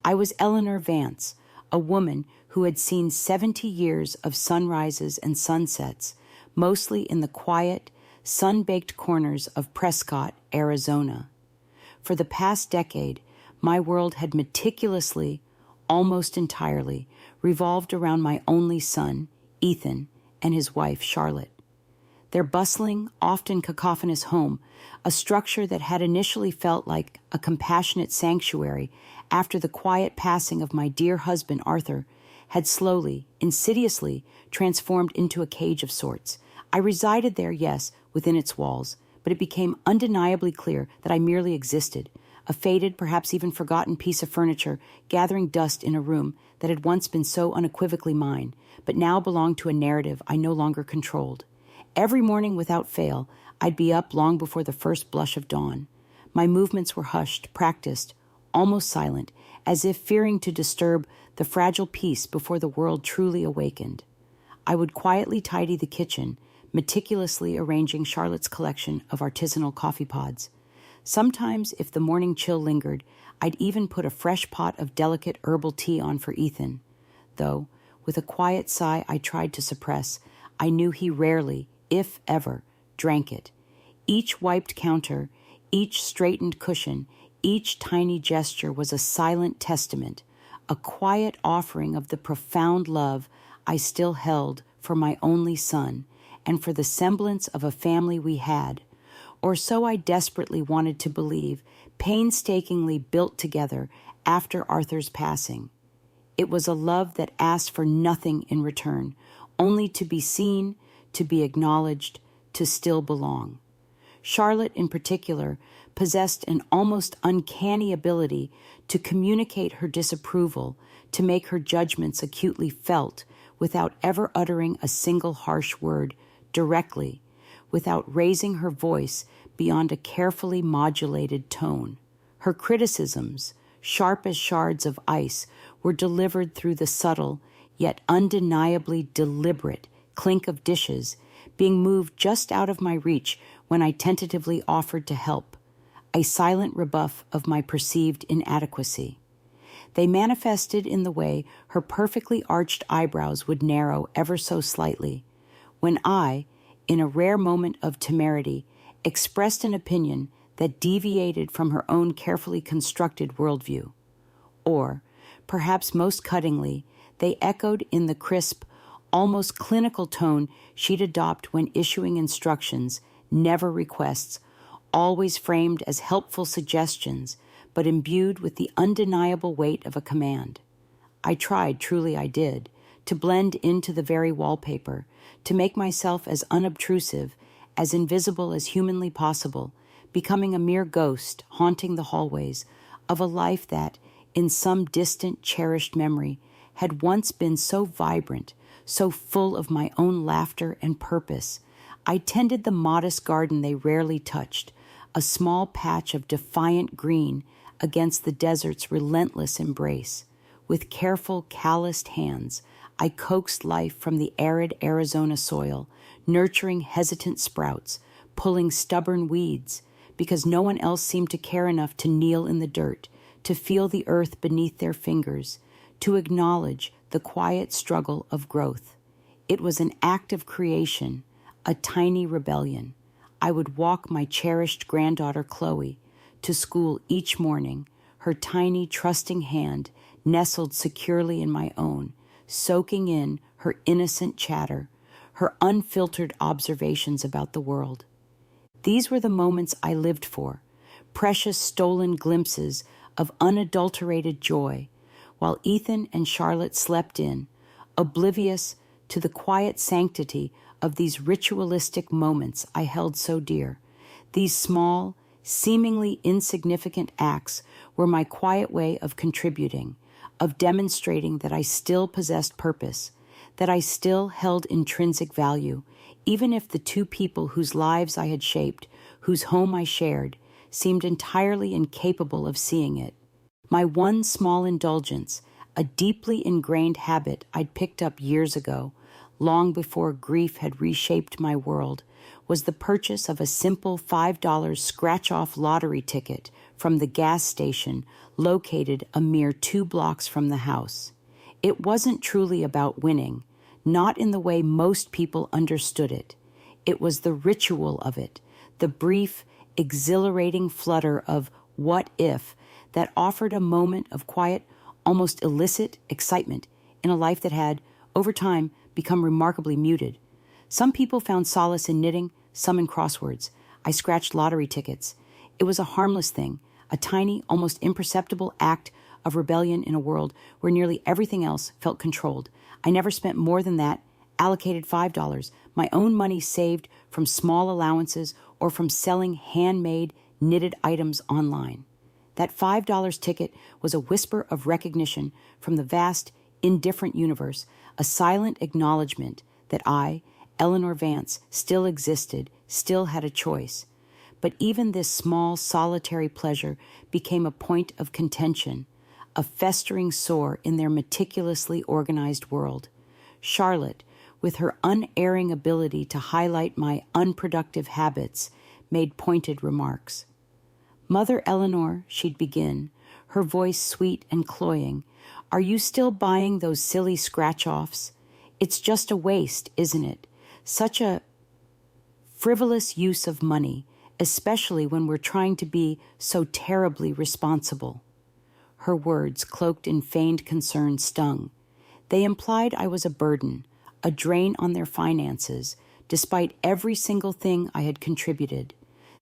I was Eleanor Vance, a woman who had seen 70 years of sunrises and sunsets, mostly in the quiet, sun-baked corners of Prescott, Arizona. For the past decade, my world had meticulously, almost entirely, revolved around my only son, Ethan, and his wife, Charlotte. Their bustling, often cacophonous home, a structure that had initially felt like a compassionate sanctuary after the quiet passing of my dear husband, Arthur, had slowly, insidiously transformed into a cage of sorts. I resided there, yes, within its walls, but it became undeniably clear that I merely existed, a faded, perhaps even forgotten piece of furniture gathering dust in a room that had once been so unequivocally mine, but now belonged to a narrative I no longer controlled. Every morning without fail, I'd be up long before the first blush of dawn. My movements were hushed, practiced, almost silent, as if fearing to disturb the fragile peace before the world truly awakened. I would quietly tidy the kitchen, meticulously arranging Charlotte's collection of artisanal coffee pods. Sometimes, if the morning chill lingered, I'd even put a fresh pot of delicate herbal tea on for Ethan. Though, with a quiet sigh I tried to suppress, I knew he rarely, if ever, drank it. Each wiped counter, each straightened cushion, each tiny gesture was a silent testament, a quiet offering of the profound love I still held for my only son and for the semblance of a family we had, or so I desperately wanted to believe, painstakingly built together after Arthur's passing. It was a love that asked for nothing in return, only to be seen, to be acknowledged, to still belong. Charlotte, in particular, possessed an almost uncanny ability to communicate her disapproval, to make her judgments acutely felt, without ever uttering a single harsh word, directly, without raising her voice beyond a carefully modulated tone. Her criticisms, sharp as shards of ice, were delivered through the subtle, yet undeniably deliberate, clink of dishes, being moved just out of my reach when I tentatively offered to help, a silent rebuff of my perceived inadequacy. They manifested in the way her perfectly arched eyebrows would narrow ever so slightly, when I, in a rare moment of temerity, expressed an opinion that deviated from her own carefully constructed worldview. Or, perhaps most cuttingly, they echoed in the crisp, almost clinical tone she'd adopt when issuing instructions, never requests, always framed as helpful suggestions, but imbued with the undeniable weight of a command. I tried, truly I did, to blend into the very wallpaper, to make myself as unobtrusive, as invisible as humanly possible, becoming a mere ghost haunting the hallways of a life that, in some distant, cherished memory, had once been so vibrant, so full of my own laughter and purpose. I tended the modest garden they rarely touched, a small patch of defiant green against the desert's relentless embrace. With careful, calloused hands, I coaxed life from the arid Arizona soil, nurturing hesitant sprouts, pulling stubborn weeds, because no one else seemed to care enough to kneel in the dirt, to feel the earth beneath their fingers, to acknowledge the quiet struggle of growth. It was an act of creation, a tiny rebellion. I would walk my cherished granddaughter Chloe to school each morning, her tiny, trusting hand nestled securely in my own, soaking in her innocent chatter, her unfiltered observations about the world. These were the moments I lived for, precious stolen glimpses of unadulterated joy, while Ethan and Charlotte slept in, oblivious to the quiet sanctity of these ritualistic moments I held so dear. These small, seemingly insignificant acts were my quiet way of contributing, of demonstrating that I still possessed purpose, that I still held intrinsic value, even if the two people whose lives I had shaped, whose home I shared, seemed entirely incapable of seeing it. My one small indulgence, a deeply ingrained habit I'd picked up years ago, long before grief had reshaped my world, was the purchase of a simple $5 scratch-off lottery ticket from the gas station located a mere 2 blocks from the house. It wasn't truly about winning, not in the way most people understood it. It was the ritual of it, the brief, exhilarating flutter of what if that offered a moment of quiet, almost illicit excitement in a life that had, over time, become remarkably muted. Some people found solace in knitting, some in crosswords. I scratched lottery tickets. It was a harmless thing, a tiny, almost imperceptible act of rebellion in a world where nearly everything else felt controlled. I never spent more than that, allocated $5, my own money saved from small allowances or from selling handmade, knitted items online. That $5 ticket was a whisper of recognition from the vast, indifferent universe, a silent acknowledgement that I, Eleanor Vance, still existed, still had a choice. But even this small, solitary pleasure became a point of contention, a festering sore in their meticulously organized world. Charlotte, with her unerring ability to highlight my unproductive habits, made pointed remarks. "Mother Eleanor," she'd begin, her voice sweet and cloying, "are you still buying those silly scratch-offs? It's just a waste, isn't it? Such a frivolous use of money, especially when we're trying to be so terribly responsible." Her words, cloaked in feigned concern, stung. They implied I was a burden, a drain on their finances, despite every single thing I had contributed.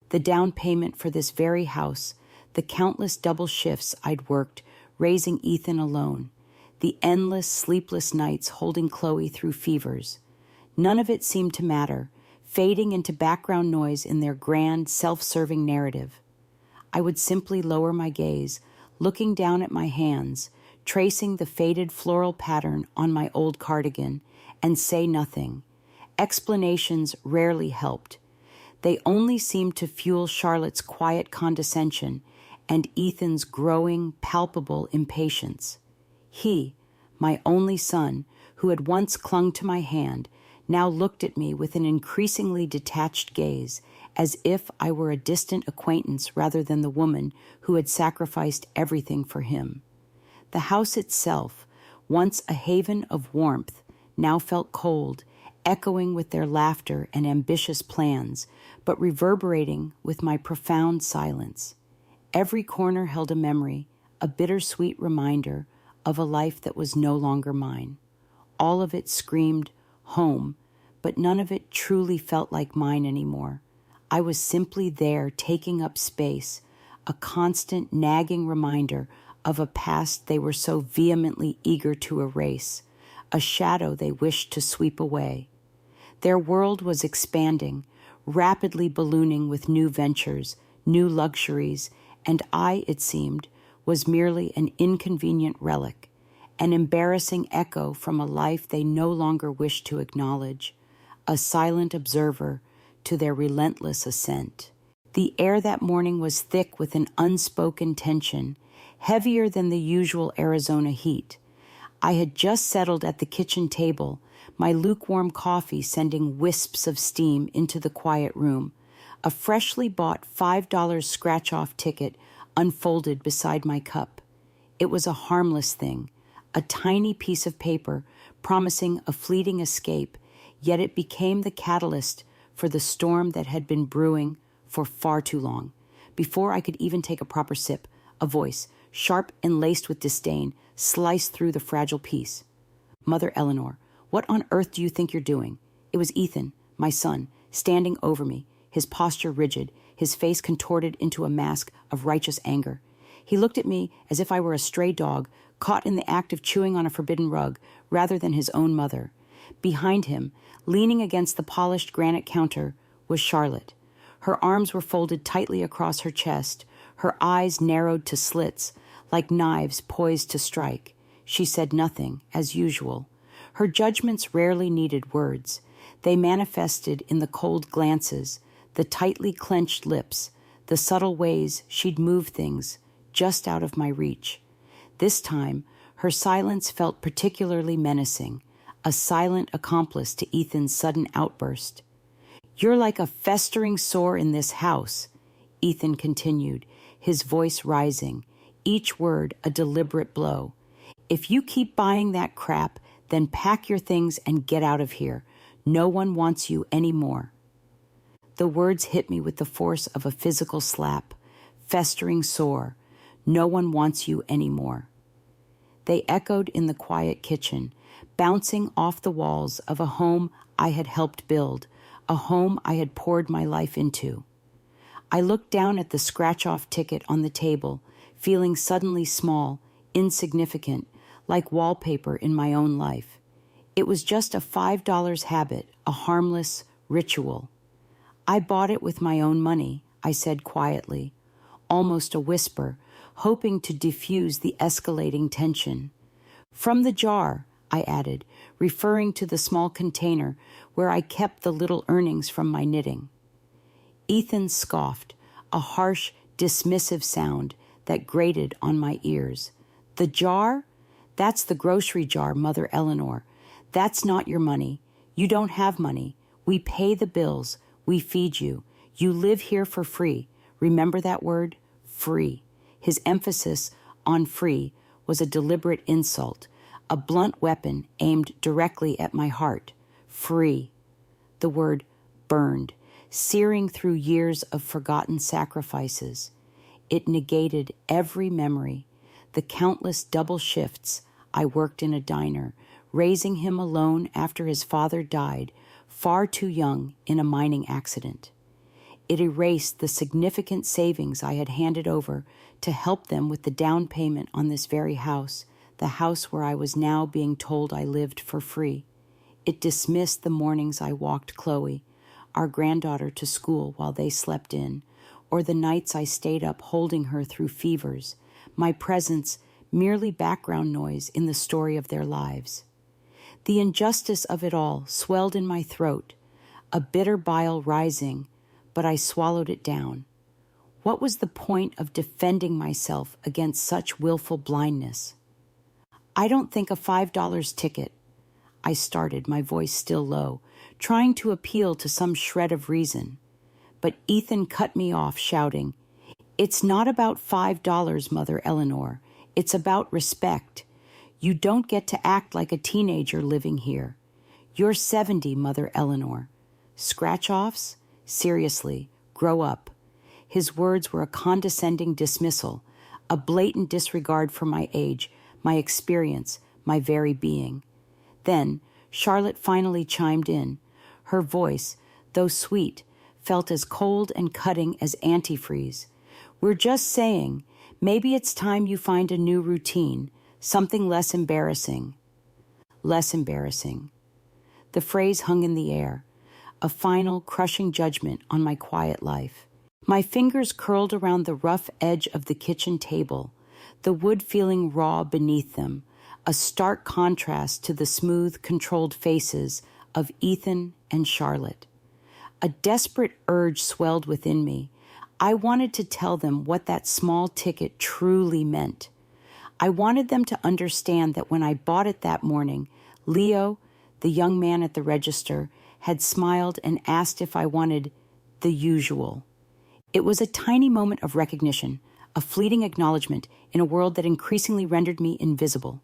The down payment for this very house, the countless double shifts I'd worked, raising Ethan alone, the endless sleepless nights holding Chloe through fevers. None of it seemed to matter, fading into background noise in their grand, self-serving narrative. I would simply lower my gaze, looking down at my hands, tracing the faded floral pattern on my old cardigan, and say nothing. Explanations rarely helped. They only seemed to fuel Charlotte's quiet condescension and Ethan's growing, palpable impatience. He, my only son, who had once clung to my hand, now looked at me with an increasingly detached gaze, as if I were a distant acquaintance rather than the woman who had sacrificed everything for him. The house itself, once a haven of warmth, now felt cold, echoing with their laughter and ambitious plans, but reverberating with my profound silence. Every corner held a memory, a bittersweet reminder of a life that was no longer mine. All of it screamed home, but none of it truly felt like mine anymore. I was simply there, taking up space, a constant nagging reminder of a past they were so vehemently eager to erase, a shadow they wished to sweep away. Their world was expanding, rapidly ballooning with new ventures, new luxuries, and I, it seemed, was merely an inconvenient relic, an embarrassing echo from a life they no longer wished to acknowledge, a silent observer to their relentless ascent. The air that morning was thick with an unspoken tension, heavier than the usual Arizona heat. I had just settled at the kitchen table, my lukewarm coffee sending wisps of steam into the quiet room, a freshly bought $5 scratch-off ticket unfolded beside my cup. It was a harmless thing, a tiny piece of paper promising a fleeting escape, yet it became the catalyst for the storm that had been brewing for far too long. Before I could even take a proper sip, a voice, sharp and laced with disdain, sliced through the fragile piece. "Mother Eleanor, what on earth do you think you're doing?" It was Ethan, my son, standing over me, his posture rigid, his face contorted into a mask of righteous anger. He looked at me as if I were a stray dog, caught in the act of chewing on a forbidden rug, rather than his own mother. Behind him, leaning against the polished granite counter, was Charlotte. Her arms were folded tightly across her chest, her eyes narrowed to slits, like knives poised to strike. She said nothing, as usual. Her judgments rarely needed words. They manifested in the cold glances, the tightly clenched lips, the subtle ways she'd move things just out of my reach. This time, her silence felt particularly menacing, a silent accomplice to Ethan's sudden outburst. "You're like a festering sore in this house," Ethan continued, his voice rising, each word a deliberate blow. If you keep buying that crap, then pack your things and get out of here. No one wants you anymore. The words hit me with the force of a physical slap, festering sore. No one wants you anymore. They echoed in the quiet kitchen, bouncing off the walls of a home I had helped build, a home I had poured my life into. I looked down at the scratch-off ticket on the table, feeling suddenly small, insignificant, like wallpaper in my own life. It was just a $5 habit, a harmless ritual. I bought it with my own money, I said quietly, almost a whisper, hoping to diffuse the escalating tension. From the jar, I added, referring to the small container where I kept the little earnings from my knitting. Ethan scoffed, a harsh, dismissive sound that grated on my ears. The jar? That's the grocery jar, Mother Eleanor. That's not your money. You don't have money. We pay the bills. We feed you. You live here for free. Remember that word? Free. His emphasis on free was a deliberate insult, a blunt weapon aimed directly at my heart. Free. The word burned, searing through years of forgotten sacrifices. It negated every memory, the countless double shifts I worked in a diner, raising him alone after his father died, far too young in a mining accident. It erased the significant savings I had handed over to help them with the down payment on this very house, the house where I was now being told I lived for free. It dismissed the mornings I walked Chloe, our granddaughter, to school while they slept in, or the nights I stayed up holding her through fevers, my presence merely background noise in the story of their lives. The injustice of it all swelled in my throat, a bitter bile rising, but I swallowed it down. What was the point of defending myself against such willful blindness? I don't think a $5 ticket, I started, my voice still low, trying to appeal to some shred of reason. But Ethan cut me off, shouting, "It's not about $5, Mother Eleanor. It's about respect. You don't get to act like a teenager living here. You're 70, Mother Eleanor. Scratch-offs? Seriously, grow up." His words were a condescending dismissal, a blatant disregard for my age, my experience, my very being. Then Charlotte finally chimed in. Her voice, though sweet, felt as cold and cutting as antifreeze. "We're just saying, maybe it's time you find a new routine, something less embarrassing." Less embarrassing. The phrase hung in the air, a final, crushing judgment on my quiet life. My fingers curled around the rough edge of the kitchen table, the wood feeling raw beneath them, a stark contrast to the smooth, controlled faces of Ethan and Charlotte. A desperate urge swelled within me. I wanted to tell them what that small ticket truly meant. I wanted them to understand that when I bought it that morning, Leo, the young man at the register, had smiled and asked if I wanted the usual. It was a tiny moment of recognition, a fleeting acknowledgement in a world that increasingly rendered me invisible.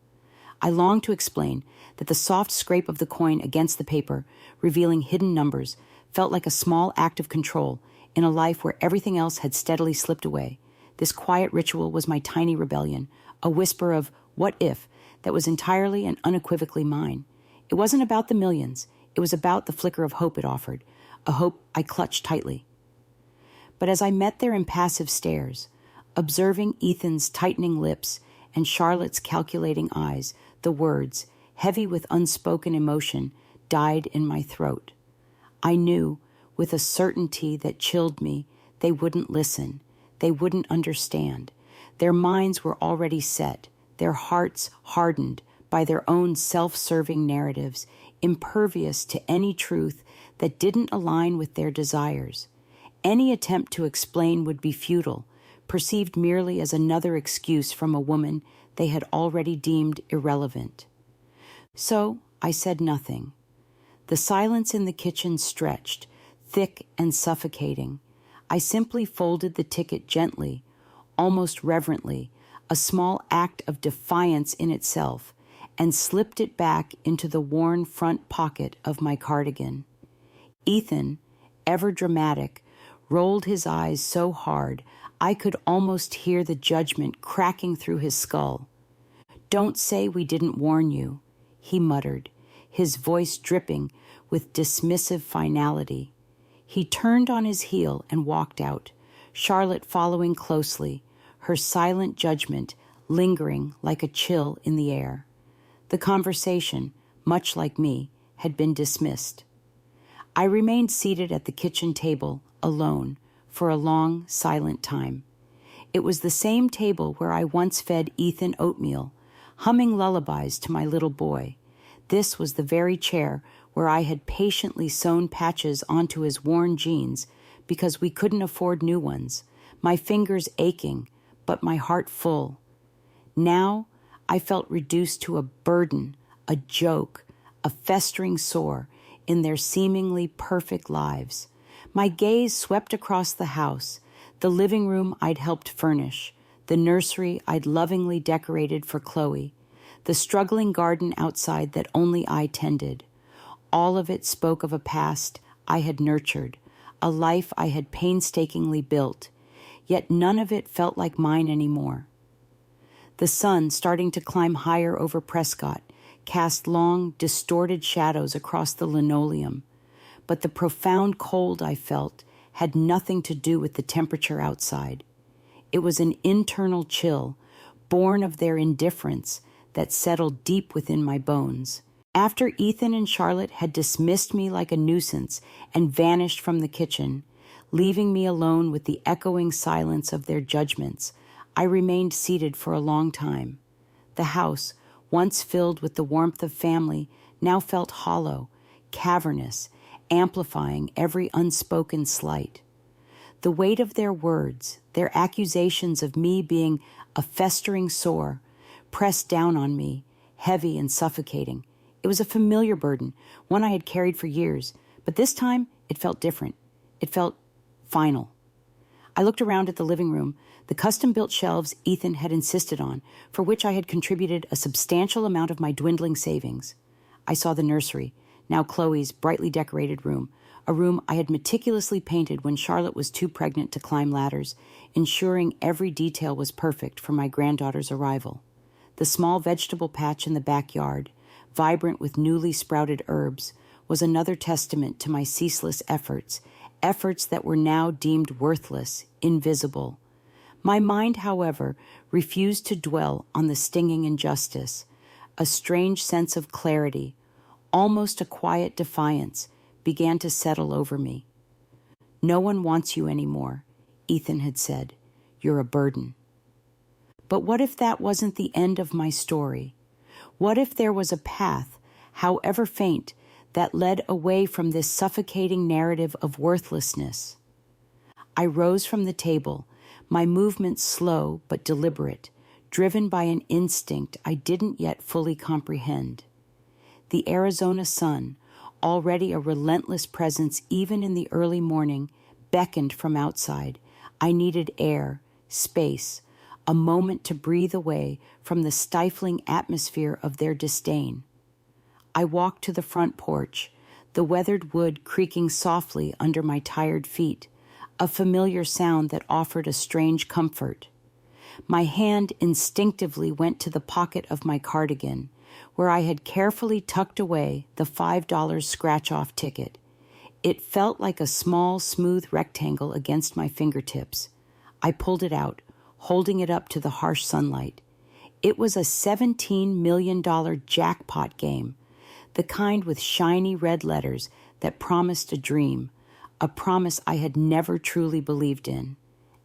I longed to explain that the soft scrape of the coin against the paper, revealing hidden numbers, felt like a small act of control in a life where everything else had steadily slipped away. This quiet ritual was my tiny rebellion, a whisper of what if that was entirely and unequivocally mine. It wasn't about the millions. It was about the flicker of hope it offered, a hope I clutched tightly. But as I met their impassive stares, observing Ethan's tightening lips and Charlotte's calculating eyes, the words, heavy with unspoken emotion, died in my throat. I knew, with a certainty that chilled me, they wouldn't listen. They wouldn't understand. Their minds were already set, their hearts hardened by their own self-serving narratives, impervious to any truth that didn't align with their desires. Any attempt to explain would be futile, perceived merely as another excuse from a woman they had already deemed irrelevant. So I said nothing. The silence in the kitchen stretched, thick and suffocating. I simply folded the ticket gently, almost reverently, a small act of defiance in itself, and slipped it back into the worn front pocket of my cardigan. Ethan, ever dramatic, rolled his eyes so hard I could almost hear the judgment cracking through his skull. "Don't say we didn't warn you," he muttered, his voice dripping with dismissive finality. He turned on his heel and walked out, Charlotte following closely, her silent judgment lingering like a chill in the air. The conversation, much like me, had been dismissed. I remained seated at the kitchen table, alone, for a long, silent time. It was the same table where I once fed Ethan oatmeal, humming lullabies to my little boy. This was the very chair where I had patiently sewn patches onto his worn jeans because we couldn't afford new ones, my fingers aching, but my heart full. Now I felt reduced to a burden, a joke, a festering sore in their seemingly perfect lives. My gaze swept across the house, the living room I'd helped furnish, the nursery I'd lovingly decorated for Chloe, the struggling garden outside that only I tended. All of it spoke of a past I had nurtured, a life I had painstakingly built, yet none of it felt like mine anymore. The sun, starting to climb higher over Prescott, cast long, distorted shadows across the linoleum, but the profound cold I felt had nothing to do with the temperature outside. It was an internal chill, born of their indifference, that settled deep within my bones. After Ethan and Charlotte had dismissed me like a nuisance and vanished from the kitchen, leaving me alone with the echoing silence of their judgments, I remained seated for a long time. The house, once filled with the warmth of family, now felt hollow, cavernous, amplifying every unspoken slight. The weight of their words, their accusations of me being a festering sore, pressed down on me, heavy and suffocating. It was a familiar burden, one I had carried for years, but this time it felt different. It felt final. I looked around at the living room, the custom-built shelves Ethan had insisted on, for which I had contributed a substantial amount of my dwindling savings. I saw the nursery, now Chloe's brightly decorated room, a room I had meticulously painted when Charlotte was too pregnant to climb ladders, ensuring every detail was perfect for my granddaughter's arrival. The small vegetable patch in the backyard, vibrant with newly sprouted herbs, was another testament to my ceaseless efforts that were now deemed worthless, invisible. My mind, however, refused to dwell on the stinging injustice. A strange sense of clarity, almost a quiet defiance, began to settle over me. "No one wants you anymore," Ethan had said. "You're a burden." But what if that wasn't the end of my story? What if there was a path, however faint, that led away from this suffocating narrative of worthlessness? I rose from the table, my movements slow but deliberate, driven by an instinct I didn't yet fully comprehend. The Arizona sun, already a relentless presence even in the early morning, beckoned from outside. I needed air, space, a moment to breathe away from the stifling atmosphere of their disdain. I walked to the front porch, the weathered wood creaking softly under my tired feet, a familiar sound that offered a strange comfort. My hand instinctively went to the pocket of my cardigan, where I had carefully tucked away the $5 scratch-off ticket. It felt like a small, smooth rectangle against my fingertips. I pulled it out, holding it up to the harsh sunlight. It was a $17 million jackpot game, the kind with shiny red letters that promised a dream, a promise I had never truly believed in.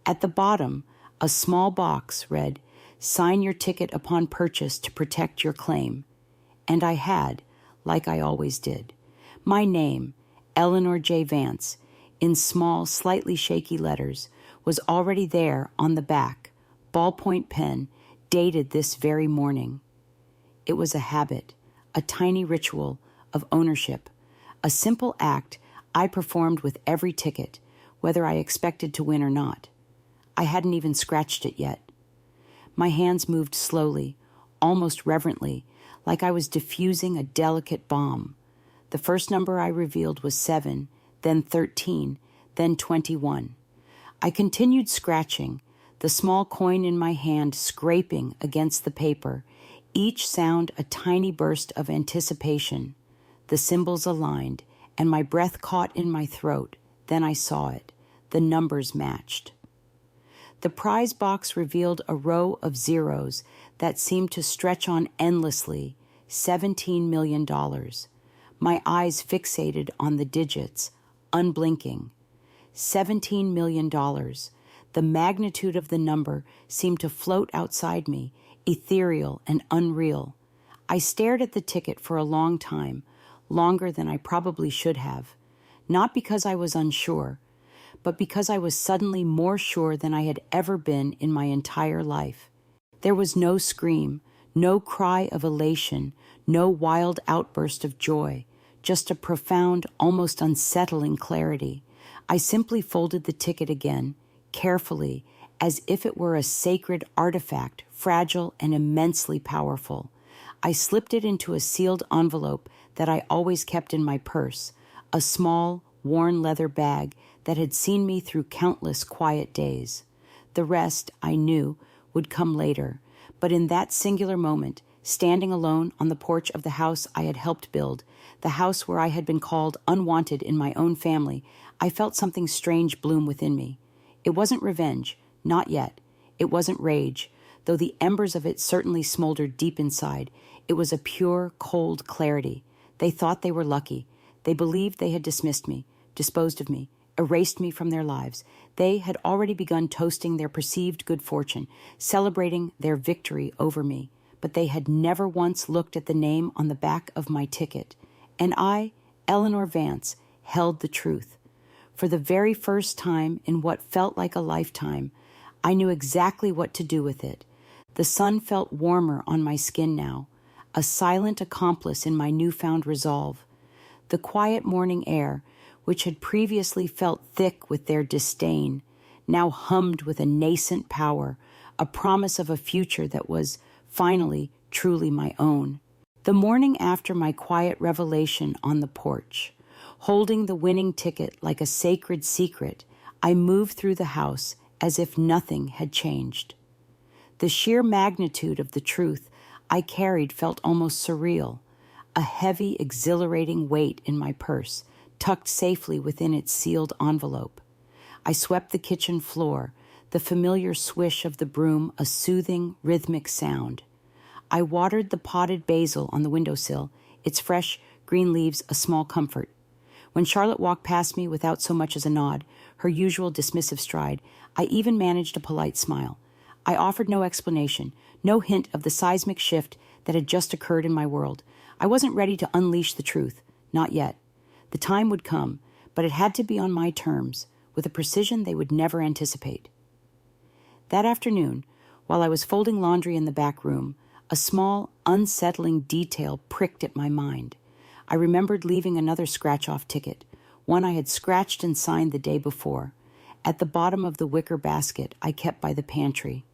At the bottom, a small box read, "Sign your ticket upon purchase to protect your claim." And I had, like I always did. My name, Eleanor J. Vance, in small, slightly shaky letters, was already there on the back, ballpoint pen, dated this very morning. It was a habit, a tiny ritual of ownership, a simple act I performed with every ticket, whether I expected to win or not. I hadn't even scratched it yet. My hands moved slowly, almost reverently, like I was diffusing a delicate bomb. The first number I revealed was 7, then 13, then 21. I continued scratching, the small coin in my hand scraping against the paper, each sound a tiny burst of anticipation. The symbols aligned, and my breath caught in my throat. Then I saw it. The numbers matched. The prize box revealed a row of zeros that seemed to stretch on endlessly, $17 million. My eyes fixated on the digits, unblinking. $17 million. The magnitude of the number seemed to float outside me, ethereal and unreal. I stared at the ticket for a long time, longer than I probably should have. Not because I was unsure, but because I was suddenly more sure than I had ever been in my entire life. There was no scream, no cry of elation, no wild outburst of joy, just a profound, almost unsettling clarity. I simply folded the ticket again, carefully, as if it were a sacred artifact, fragile and immensely powerful. I slipped it into a sealed envelope that I always kept in my purse, a small, worn leather bag that had seen me through countless quiet days. The rest, I knew, would come later, but in that singular moment, standing alone on the porch of the house I had helped build, the house where I had been called unwanted in my own family, I felt something strange bloom within me. It wasn't revenge, not yet. It wasn't rage, though the embers of it certainly smoldered deep inside. It was a pure, cold clarity. They thought they were lucky. They believed they had dismissed me, disposed of me, erased me from their lives. They had already begun toasting their perceived good fortune, celebrating their victory over me. But they had never once looked at the name on the back of my ticket. And I, Eleanor Vance, held the truth. For the very first time in what felt like a lifetime, I knew exactly what to do with it. The sun felt warmer on my skin now, a silent accomplice in my newfound resolve. The quiet morning air, which had previously felt thick with their disdain, now hummed with a nascent power, a promise of a future that was, finally, truly my own. The morning after my quiet revelation on the porch, holding the winning ticket like a sacred secret, I moved through the house as if nothing had changed. The sheer magnitude of the truth I carried felt almost surreal, a heavy, exhilarating weight in my purse, tucked safely within its sealed envelope. I swept the kitchen floor, the familiar swish of the broom a soothing, rhythmic sound. I watered the potted basil on the windowsill, its fresh, green leaves a small comfort. When Charlotte walked past me without so much as a nod, her usual dismissive stride, I even managed a polite smile. I offered no explanation, no hint of the seismic shift that had just occurred in my world. I wasn't ready to unleash the truth, not yet. The time would come, but it had to be on my terms, with a precision they would never anticipate. That afternoon, while I was folding laundry in the back room, a small, unsettling detail pricked at my mind. I remembered leaving another scratch-off ticket, one I had scratched and signed the day before, at the bottom of the wicker basket I kept by the pantry.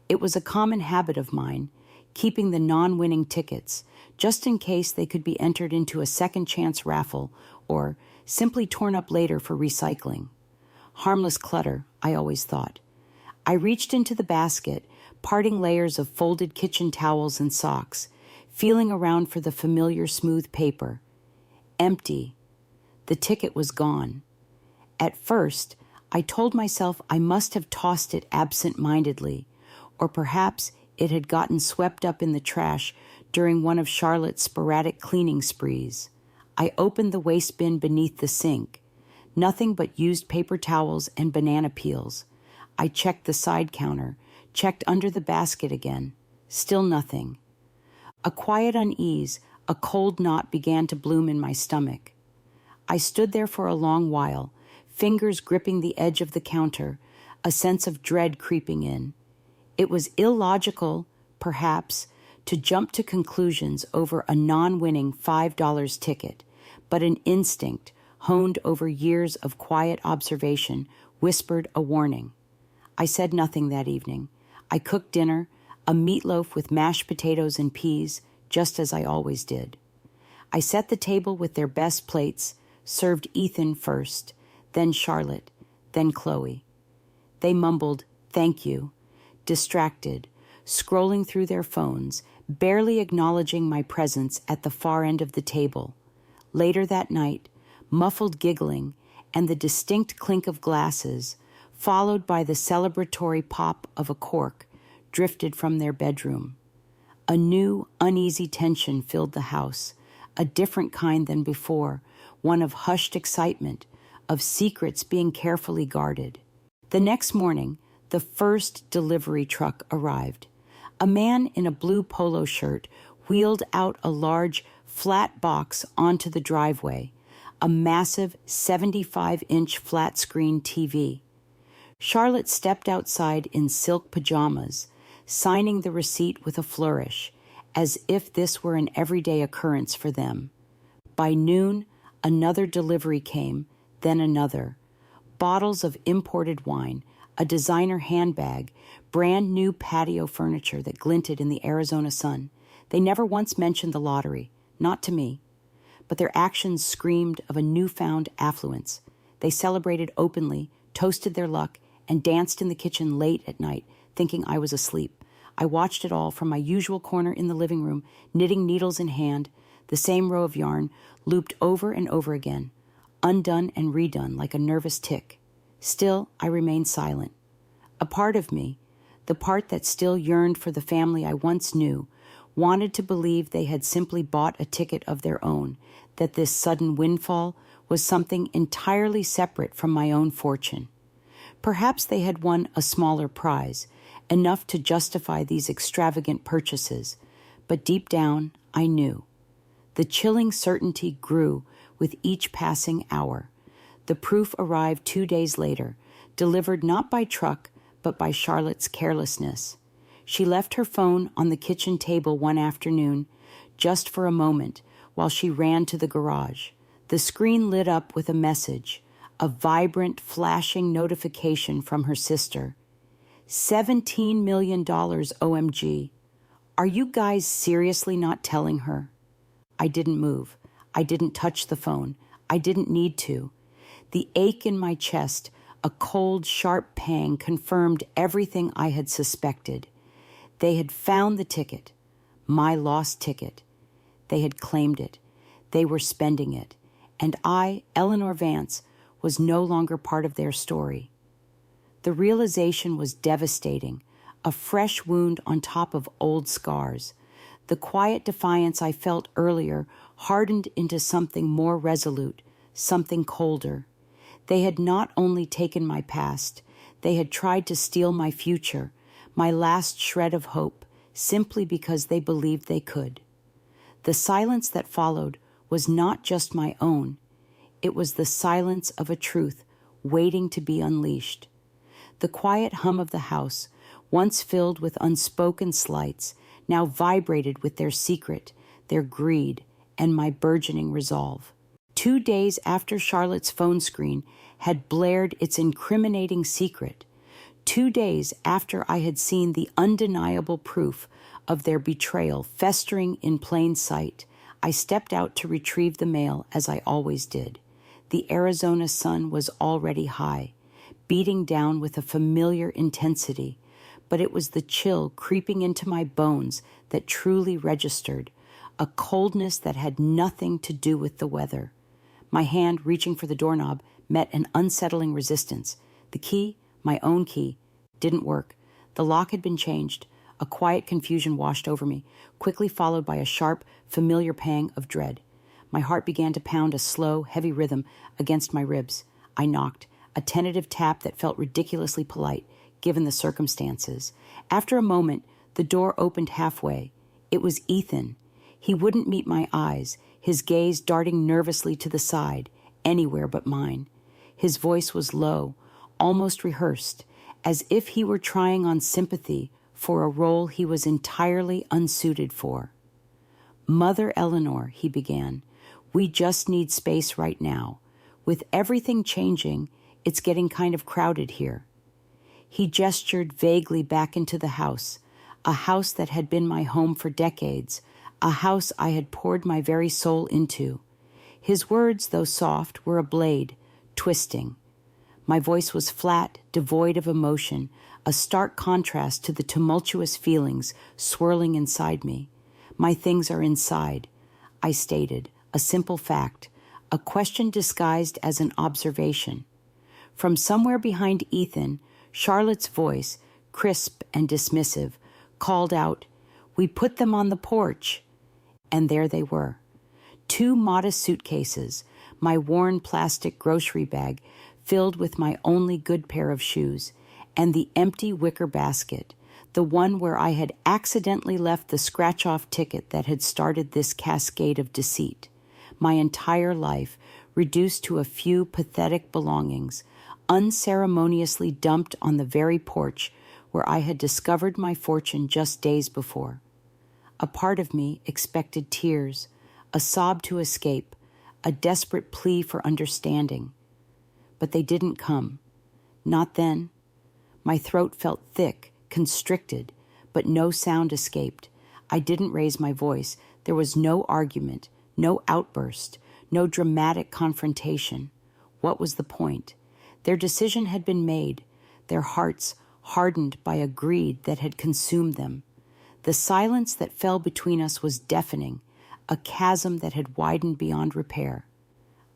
It was a common habit of mine, keeping the non-winning tickets, just in case they could be entered into a second-chance raffle or simply torn up later for recycling. Harmless clutter, I always thought. I reached into the basket, parting layers of folded kitchen towels and socks, feeling around for the familiar smooth paper. Empty. The ticket was gone. At first, I told myself I must have tossed it absent-mindedly, or perhaps it had gotten swept up in the trash during one of Charlotte's sporadic cleaning sprees. I opened the waste bin beneath the sink. Nothing but used paper towels and banana peels. I checked the side counter, checked under the basket again. Still nothing. A quiet unease, a cold knot began to bloom in my stomach. I stood there for a long while, fingers gripping the edge of the counter, a sense of dread creeping in. It was illogical, perhaps, to jump to conclusions over a non-winning $5 ticket, but an instinct, honed over years of quiet observation, whispered a warning. I said nothing that evening. I cooked dinner, a meatloaf with mashed potatoes and peas, just as I always did. I set the table with their best plates, served Ethan first, then Charlotte, then Chloe. They mumbled, "Thank you," distracted, scrolling through their phones, barely acknowledging my presence at the far end of the table. Later that night, muffled giggling and the distinct clink of glasses, followed by the celebratory pop of a cork, drifted from their bedroom. A new, uneasy tension filled the house, a different kind than before, one of hushed excitement, of secrets being carefully guarded. The next morning, the first delivery truck arrived. A man in a blue polo shirt wheeled out a large, flat box onto the driveway, a massive 75-inch flat-screen TV. Charlotte stepped outside in silk pajamas, signing the receipt with a flourish, as if this were an everyday occurrence for them. By noon, another delivery came, then another. Bottles of imported wine, a designer handbag, brand new patio furniture that glinted in the Arizona sun. They never once mentioned the lottery, not to me. But their actions screamed of a newfound affluence. They celebrated openly, toasted their luck, and danced in the kitchen late at night, thinking I was asleep. I watched it all from my usual corner in the living room, knitting needles in hand, the same row of yarn, looped over and over again, undone and redone like a nervous tick. Still, I remained silent. A part of me, the part that still yearned for the family I once knew, wanted to believe they had simply bought a ticket of their own, that this sudden windfall was something entirely separate from my own fortune. Perhaps they had won a smaller prize, enough to justify these extravagant purchases, but deep down, I knew. The chilling certainty grew with each passing hour. The proof arrived 2 days later, delivered not by truck, but by Charlotte's carelessness. She left her phone on the kitchen table one afternoon, just for a moment, while she ran to the garage. The screen lit up with a message, a vibrant, flashing notification from her sister. $17 million OMG. Are you guys seriously not telling her? I didn't move. I didn't touch the phone. I didn't need to. The ache in my chest, a cold, sharp pang, confirmed everything I had suspected. They had found the ticket, my lost ticket. They had claimed it. They were spending it. And I, Eleanor Vance, was no longer part of their story. The realization was devastating, a fresh wound on top of old scars. The quiet defiance I felt earlier hardened into something more resolute, something colder. They had not only taken my past, they had tried to steal my future, my last shred of hope, simply because they believed they could. The silence that followed was not just my own. It was the silence of a truth waiting to be unleashed. The quiet hum of the house, once filled with unspoken slights, now vibrated with their secret, their greed, and my burgeoning resolve. 2 days after Charlotte's phone screen had blared its incriminating secret, 2 days after I had seen the undeniable proof of their betrayal festering in plain sight, I stepped out to retrieve the mail as I always did. The Arizona sun was already high, beating down with a familiar intensity, but it was the chill creeping into my bones that truly registered, a coldness that had nothing to do with the weather. My hand, reaching for the doorknob, met an unsettling resistance. The key, my own key, didn't work. The lock had been changed. A quiet confusion washed over me, quickly followed by a sharp, familiar pang of dread. My heart began to pound a slow, heavy rhythm against my ribs. I knocked, a tentative tap that felt ridiculously polite, given the circumstances. After a moment, the door opened halfway. It was Ethan. He wouldn't meet my eyes, his gaze darting nervously to the side, anywhere but mine. His voice was low, almost rehearsed, as if he were trying on sympathy for a role he was entirely unsuited for. "Mother Eleanor," he began, "we just need space right now. With everything changing, it's getting kind of crowded here." He gestured vaguely back into the house, a house that had been my home for decades, a house I had poured my very soul into. His words, though soft, were a blade, twisting. My voice was flat, devoid of emotion, a stark contrast to the tumultuous feelings swirling inside me. My things are inside, I stated, a simple fact, a question disguised as an observation. From somewhere behind Ethan, Charlotte's voice, crisp and dismissive, called out, "We put them on the porch." And there they were. 2 modest suitcases, my worn plastic grocery bag filled with my only good pair of shoes, and the empty wicker basket, the one where I had accidentally left the scratch-off ticket that had started this cascade of deceit. My entire life reduced to a few pathetic belongings, unceremoniously dumped on the very porch where I had discovered my fortune just days before. A part of me expected tears, a sob to escape, a desperate plea for understanding. But they didn't come. Not then. My throat felt thick, constricted, but no sound escaped. I didn't raise my voice. There was no argument, no outburst, no dramatic confrontation. What was the point? Their decision had been made, their hearts hardened by a greed that had consumed them. The silence that fell between us was deafening, a chasm that had widened beyond repair.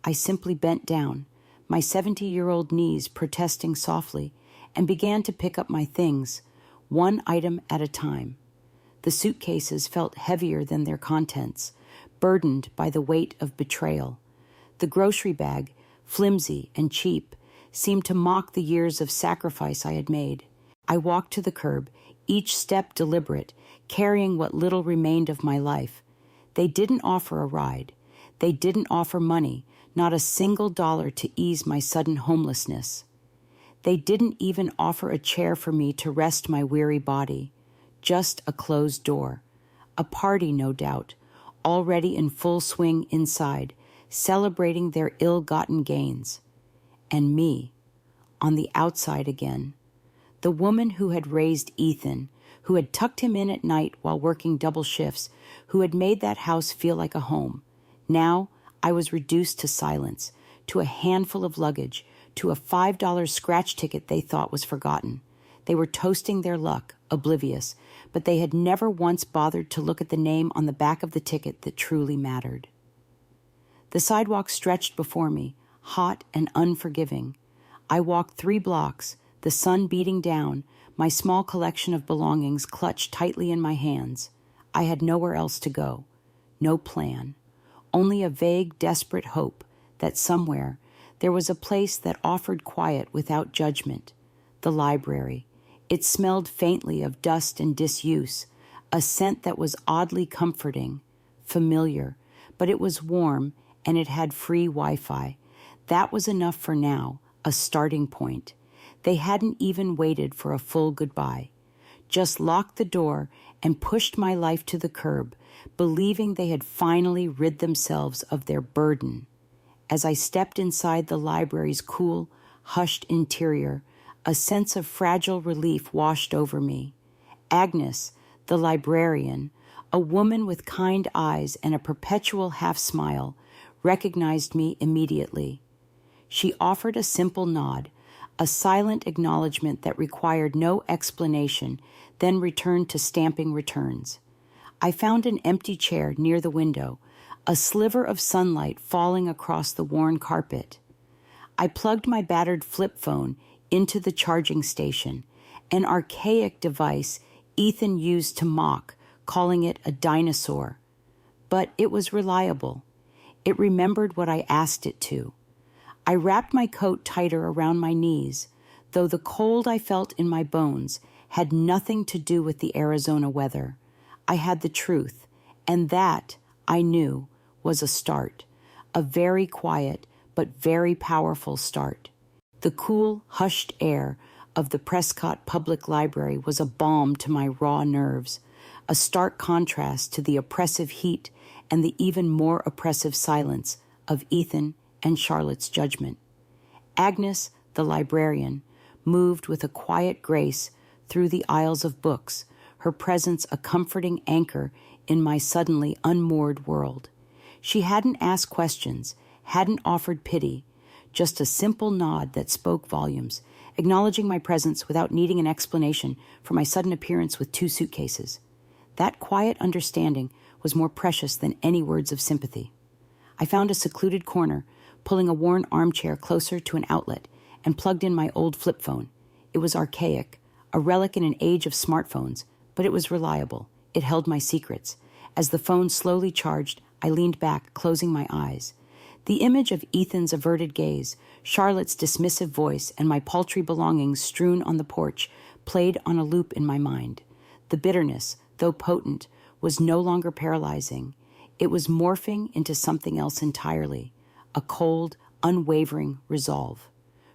I simply bent down, my 70-year-old knees protesting softly, and began to pick up my things, one item at a time. The suitcases felt heavier than their contents, burdened by the weight of betrayal. The grocery bag, flimsy and cheap, seemed to mock the years of sacrifice I had made. I walked to the curb, each step deliberate, carrying what little remained of my life. They didn't offer a ride. They didn't offer money, not a single dollar to ease my sudden homelessness. They didn't even offer a chair for me to rest my weary body. Just a closed door. A party, no doubt, already in full swing inside, celebrating their ill-gotten gains. And me, on the outside again. The woman who had raised Ethan, who had tucked him in at night while working double shifts, who had made that house feel like a home. Now I was reduced to silence, to a handful of luggage, to a $5 scratch ticket they thought was forgotten. They were toasting their luck, oblivious, but they had never once bothered to look at the name on the back of the ticket that truly mattered. The sidewalk stretched before me, hot and unforgiving. I walked 3 blocks, the sun beating down, my small collection of belongings clutched tightly in my hands. I had nowhere else to go, no plan, only a vague, desperate hope that somewhere there was a place that offered quiet without judgment. The library. It smelled faintly of dust and disuse, a scent that was oddly comforting, familiar, but it was warm and it had free Wi-Fi. That was enough for now, a starting point. They hadn't even waited for a full goodbye. Just locked the door and pushed my life to the curb, believing they had finally rid themselves of their burden. As I stepped inside the library's cool, hushed interior, a sense of fragile relief washed over me. Agnes, the librarian, a woman with kind eyes and a perpetual half-smile, recognized me immediately. She offered a simple nod, a silent acknowledgement that required no explanation, then returned to stamping returns. I found an empty chair near the window, a sliver of sunlight falling across the worn carpet. I plugged my battered flip phone into the charging station, an archaic device Ethan used to mock, calling it a dinosaur. But it was reliable. It remembered what I asked it to. I wrapped my coat tighter around my knees, though the cold I felt in my bones had nothing to do with the Arizona weather. I had the truth, and that, I knew, was a start, a very quiet but very powerful start. The cool, hushed air of the Prescott Public Library was a balm to my raw nerves, a stark contrast to the oppressive heat and the even more oppressive silence of Ethan and Charlotte's judgment. Agnes, the librarian, moved with a quiet grace through the aisles of books, her presence a comforting anchor in my suddenly unmoored world. She hadn't asked questions, hadn't offered pity, just a simple nod that spoke volumes, acknowledging my presence without needing an explanation for my sudden appearance with 2 suitcases. That quiet understanding was more precious than any words of sympathy. I found a secluded corner, pulling a worn armchair closer to an outlet, and plugged in my old flip phone. It was archaic, a relic in an age of smartphones, but it was reliable. It held my secrets. As the phone slowly charged, I leaned back, closing my eyes. The image of Ethan's averted gaze, Charlotte's dismissive voice, and my paltry belongings strewn on the porch played on a loop in my mind. The bitterness, though potent, was no longer paralyzing. It was morphing into something else entirely, a cold, unwavering resolve.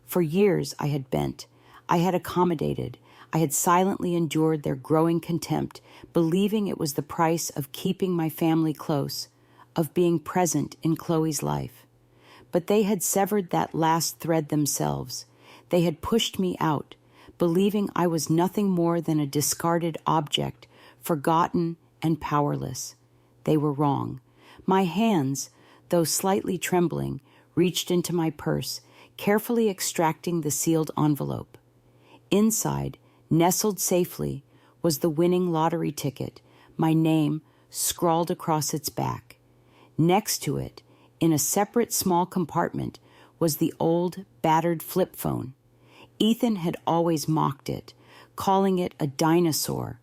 For years I had bent, I had accommodated, I had silently endured their growing contempt, believing it was the price of keeping my family close, of being present in Chloe's life. But they had severed that last thread themselves. They had pushed me out, believing I was nothing more than a discarded object, forgotten and powerless. They were wrong. My hands, though slightly trembling, reached into my purse, carefully extracting the sealed envelope. Inside, nestled safely, was the winning lottery ticket, my name scrawled across its back. Next to it, in a separate small compartment, was the old, battered flip phone. Ethan had always mocked it, calling it a dinosaur,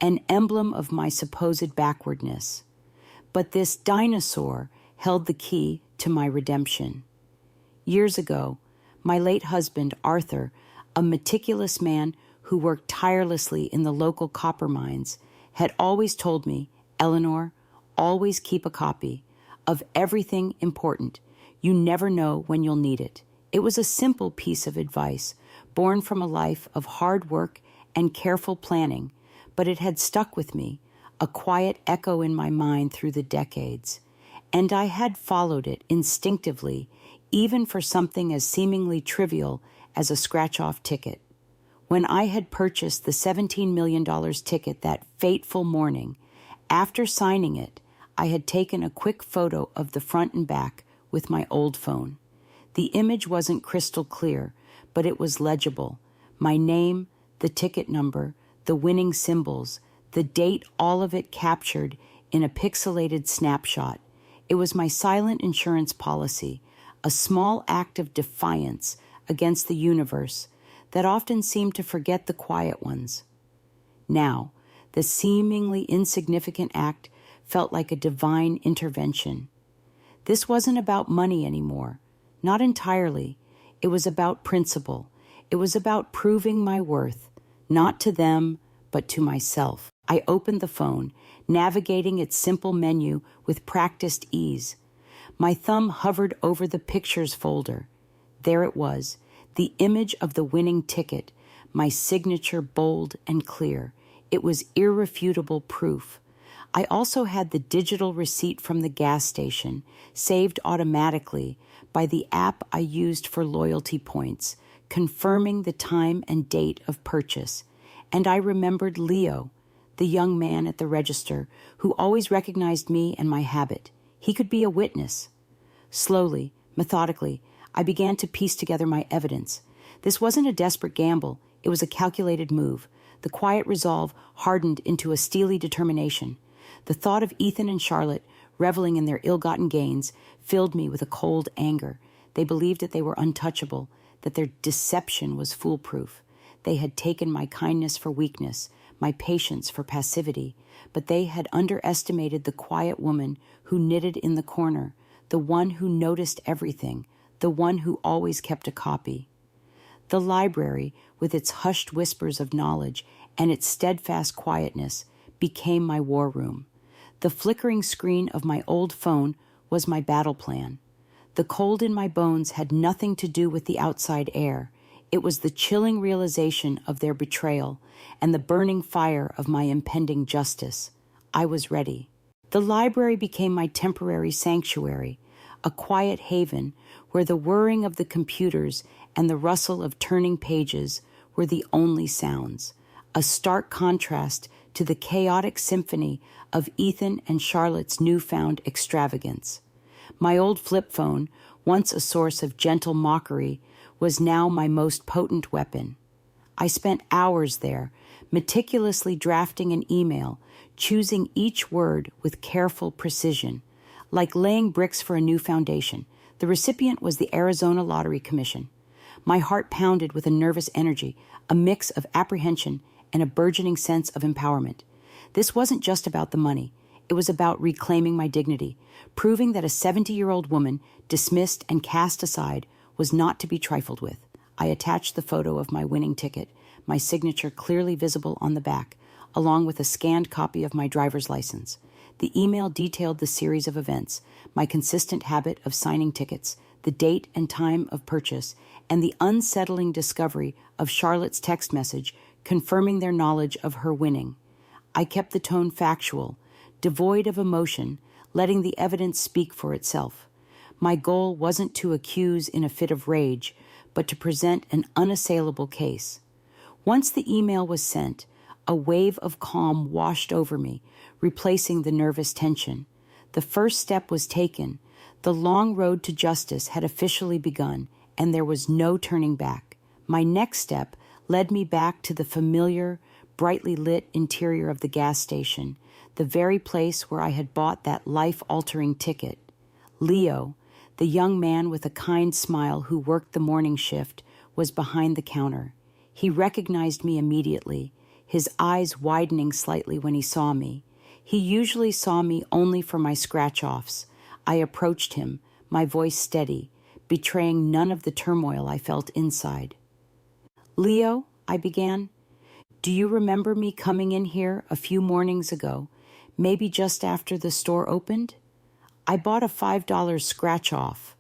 an emblem of my supposed backwardness. But this dinosaur held the key to my redemption. Years ago, my late husband, Arthur, a meticulous man who worked tirelessly in the local copper mines, had always told me, "Eleanor, always keep a copy of everything important. You never know when you'll need it." It was a simple piece of advice, born from a life of hard work and careful planning, but it had stuck with me, a quiet echo in my mind through the decades. And I had followed it instinctively, even for something as seemingly trivial as a scratch-off ticket. When I had purchased the $17 million ticket that fateful morning, after signing it, I had taken a quick photo of the front and back with my old phone. The image wasn't crystal clear, but it was legible. My name, the ticket number, the winning symbols, the date, all of it captured in a pixelated snapshot. It was my silent insurance policy, a small act of defiance against the universe that often seemed to forget the quiet ones. Now, the seemingly insignificant act felt like a divine intervention. This wasn't about money anymore, not entirely. It was about principle. It was about proving my worth, not to them, but to myself. I opened the phone, navigating its simple menu with practiced ease. My thumb hovered over the pictures folder. There it was, the image of the winning ticket, my signature bold and clear. It was irrefutable proof. I also had the digital receipt from the gas station, saved automatically by the app I used for loyalty points, confirming the time and date of purchase. And I remembered Leo, the young man at the register, who always recognized me and my habit. He could be a witness. Slowly, methodically, I began to piece together my evidence. This wasn't a desperate gamble. It was a calculated move. The quiet resolve hardened into a steely determination. The thought of Ethan and Charlotte, reveling in their ill-gotten gains, filled me with a cold anger. They believed that they were untouchable, that their deception was foolproof. They had taken my kindness for weakness, my patience for passivity, but they had underestimated the quiet woman who knitted in the corner, the one who noticed everything, the one who always kept a copy. The library, with its hushed whispers of knowledge and its steadfast quietness, became my war room. The flickering screen of my old phone was my battle plan. The cold in my bones had nothing to do with the outside air. It was the chilling realization of their betrayal and the burning fire of my impending justice. I was ready. The library became my temporary sanctuary, a quiet haven where the whirring of the computers and the rustle of turning pages were the only sounds, a stark contrast to the chaotic symphony of Ethan and Charlotte's newfound extravagance. My old flip phone, once a source of gentle mockery, was now my most potent weapon. I spent hours there, meticulously drafting an email, choosing each word with careful precision. Like laying bricks for a new foundation, the recipient was the Arizona Lottery Commission. My heart pounded with a nervous energy, a mix of apprehension and a burgeoning sense of empowerment. This wasn't just about the money. It was about reclaiming my dignity, proving that a 70-year-old woman, dismissed and cast aside, was not to be trifled with. I attached the photo of my winning ticket, my signature clearly visible on the back, along with a scanned copy of my driver's license. The email detailed the series of events, my consistent habit of signing tickets, the date and time of purchase, and the unsettling discovery of Charlotte's text message confirming their knowledge of her winning. I kept the tone factual, devoid of emotion, letting the evidence speak for itself. My goal wasn't to accuse in a fit of rage, but to present an unassailable case. Once the email was sent, a wave of calm washed over me, replacing the nervous tension. The first step was taken. The long road to justice had officially begun, and there was no turning back. My next step led me back to the familiar, brightly lit interior of the gas station, the very place where I had bought that life-altering ticket. Leo, the young man with a kind smile who worked the morning shift, was behind the counter. He recognized me immediately, his eyes widening slightly when he saw me. He usually saw me only for my scratch-offs. I approached him, my voice steady, betraying none of the turmoil I felt inside. "Leo," I began, "do you remember me coming in here a few mornings ago, maybe just after the store opened? I bought a $5 scratch-off."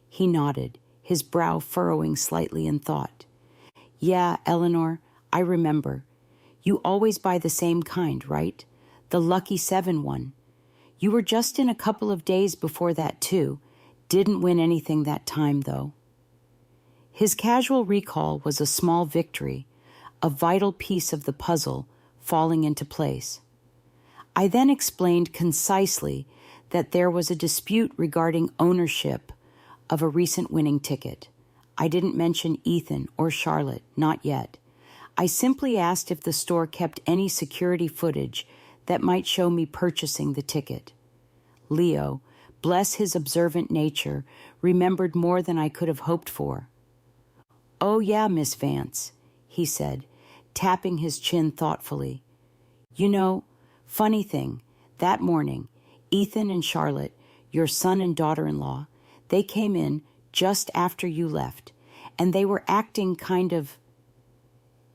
He nodded, his brow furrowing slightly in thought. "Yeah, Eleanor, I remember. You always buy the same kind, right? The Lucky 7 one. You were just in a couple of days before that, too. Didn't win anything that time, though." His casual recall was a small victory, a vital piece of the puzzle falling into place. I then explained concisely that there was a dispute regarding ownership of a recent winning ticket. I didn't mention Ethan or Charlotte, not yet. I simply asked if the store kept any security footage that might show me purchasing the ticket. Leo, bless his observant nature, remembered more than I could have hoped for. "Oh yeah, Miss Vance," he said, tapping his chin thoughtfully. "You know, funny thing, that morning, Ethan and Charlotte, your son and daughter-in-law, they came in just after you left, and they were acting kind of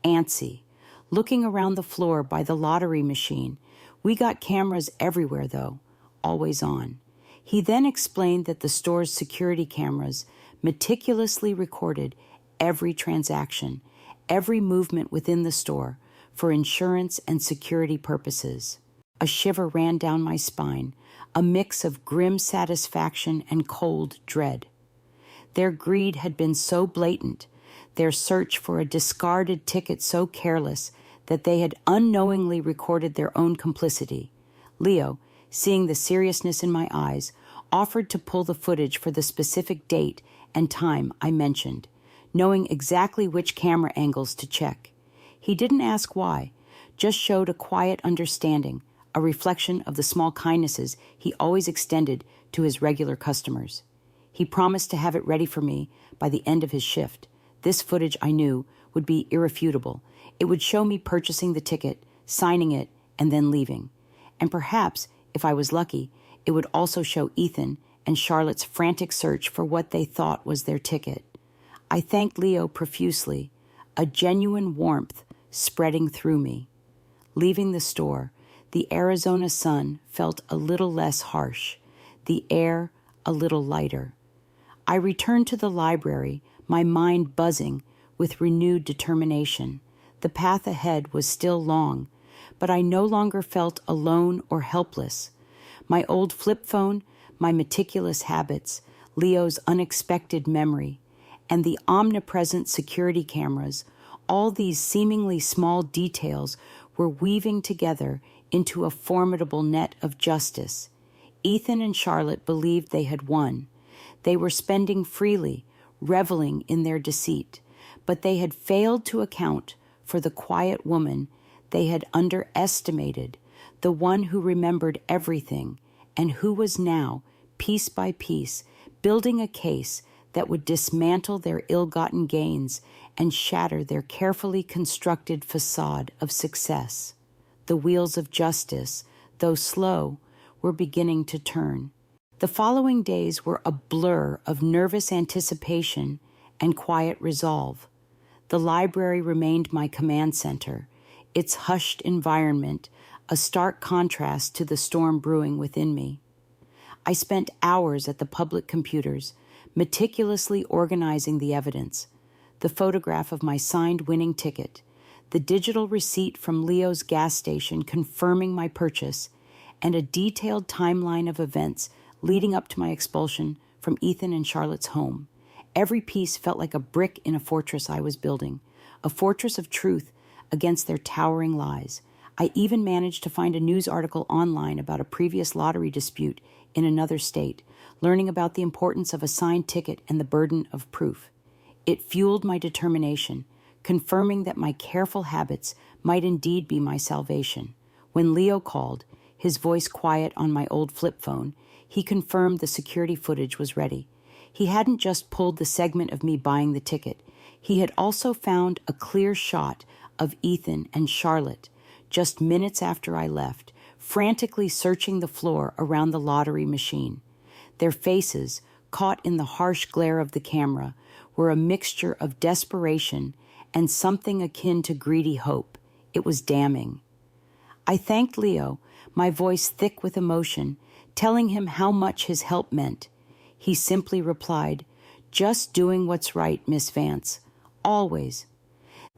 antsy, looking around the floor by the lottery machine. We got cameras everywhere, though, always on." He then explained that the store's security cameras meticulously recorded every transaction, every movement within the store, for insurance and security purposes. A shiver ran down my spine, a mix of grim satisfaction and cold dread. Their greed had been so blatant, their search for a discarded ticket so careless, that they had unknowingly recorded their own complicity. Leo, seeing the seriousness in my eyes, offered to pull the footage for the specific date and time I mentioned, knowing exactly which camera angles to check. He didn't ask why, just showed a quiet understanding, a reflection of the small kindnesses he always extended to his regular customers. He promised to have it ready for me by the end of his shift. This footage, I knew, would be irrefutable. It would show me purchasing the ticket, signing it, and then leaving. And perhaps, if I was lucky, it would also show Ethan and Charlotte's frantic search for what they thought was their ticket. I thanked Leo profusely, a genuine warmth spreading through me. Leaving the store, the Arizona sun felt a little less harsh, the air a little lighter. I returned to the library, my mind buzzing with renewed determination. The path ahead was still long, but I no longer felt alone or helpless. My old flip phone, my meticulous habits, Leo's unexpected memory, and the omnipresent security cameras, all these seemingly small details were weaving together into a formidable net of justice. Ethan and Charlotte believed they had won. They were spending freely, reveling in their deceit, but they had failed to account for the quiet woman they had underestimated, the one who remembered everything and who was now, piece by piece, building a case that would dismantle their ill-gotten gains and shatter their carefully constructed facade of success. The wheels of justice, though slow, were beginning to turn. The following days were a blur of nervous anticipation and quiet resolve. The library remained my command center, its hushed environment a stark contrast to the storm brewing within me. I spent hours at the public computers, meticulously organizing the evidence, the photograph of my signed winning ticket, the digital receipt from Leo's gas station confirming my purchase, and a detailed timeline of events leading up to my expulsion from Ethan and Charlotte's home. Every piece felt like a brick in a fortress I was building, a fortress of truth against their towering lies. I even managed to find a news article online about a previous lottery dispute in another state, learning about the importance of a signed ticket and the burden of proof. It fueled my determination, confirming that my careful habits might indeed be my salvation. When Leo called, his voice quiet on my old flip phone, he confirmed the security footage was ready. He hadn't just pulled the segment of me buying the ticket. He had also found a clear shot of Ethan and Charlotte just minutes after I left, frantically searching the floor around the lottery machine. Their faces, caught in the harsh glare of the camera, were a mixture of desperation and something akin to greedy hope. It was damning. I thanked Leo, my voice thick with emotion, telling him how much his help meant. He simply replied, "Just doing what's right, Miss Vance. Always."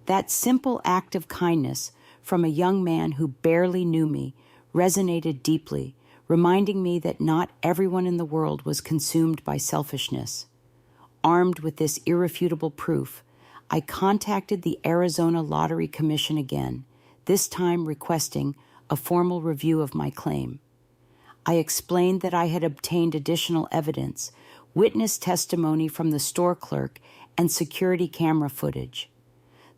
That simple act of kindness from a young man who barely knew me resonated deeply, reminding me that not everyone in the world was consumed by selfishness. Armed with this irrefutable proof, I contacted the Arizona Lottery Commission again, this time requesting a formal review of my claim. I explained that I had obtained additional evidence, witness testimony from the store clerk, and security camera footage.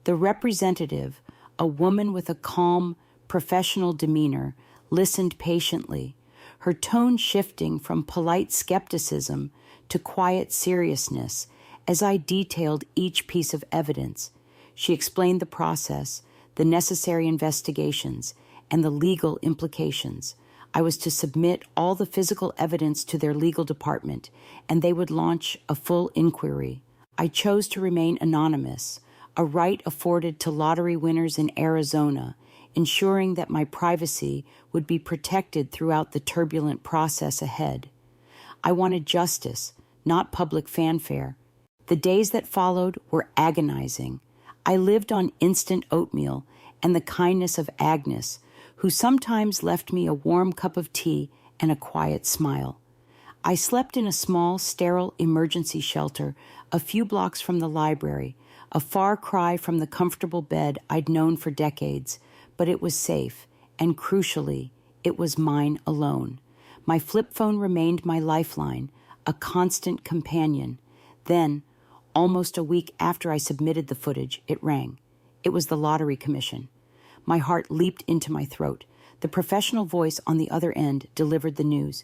The representative, a woman with a calm, professional demeanor, listened patiently, her tone shifting from polite skepticism to quiet seriousness as I detailed each piece of evidence. She explained the process, the necessary investigations, and the legal implications. I was to submit all the physical evidence to their legal department, and they would launch a full inquiry. I chose to remain anonymous, a right afforded to lottery winners in Arizona, ensuring that my privacy would be protected throughout the turbulent process ahead. I wanted justice, not public fanfare. The days that followed were agonizing. I lived on instant oatmeal and the kindness of Agnes, who sometimes left me a warm cup of tea and a quiet smile. I slept in a small, sterile emergency shelter a few blocks from the library, a far cry from the comfortable bed I'd known for decades, but it was safe, and crucially, it was mine alone. My flip phone remained my lifeline, a constant companion. Then, almost a week after I submitted the footage, it rang. It was the Lottery Commission. My heart leaped into my throat. The professional voice on the other end delivered the news.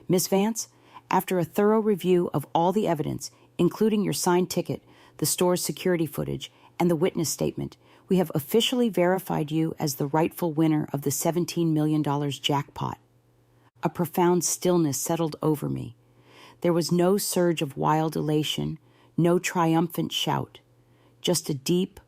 "Miss Vance, after a thorough review of all the evidence, including your signed ticket, the store's security footage, and the witness statement, we have officially verified you as the rightful winner of the $17 million jackpot." A profound stillness settled over me. There was no surge of wild elation, no triumphant shout, just a deep,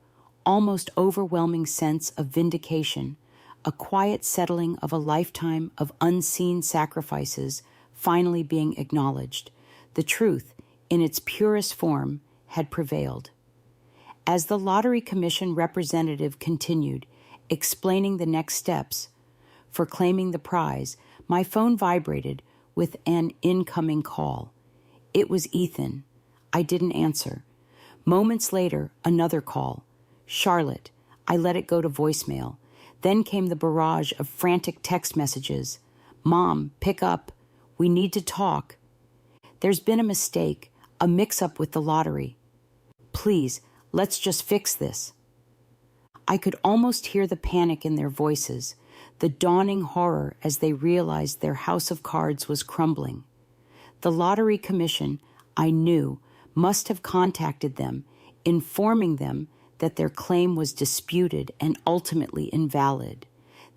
almost overwhelming sense of vindication, a quiet settling of a lifetime of unseen sacrifices finally being acknowledged. The truth, in its purest form, had prevailed. As the Lottery Commission representative continued, explaining the next steps for claiming the prize, my phone vibrated with an incoming call. It was Ethan. I didn't answer. Moments later, another call. "Charlotte." I let it go to voicemail. Then came the barrage of frantic text messages. "Mom, pick up. We need to talk. There's been a mistake, a mix-up with the lottery. Please, let's just fix this." I could almost hear the panic in their voices, the dawning horror as they realized their house of cards was crumbling. The Lottery Commission, I knew, must have contacted them, informing them that their claim was disputed and ultimately invalid.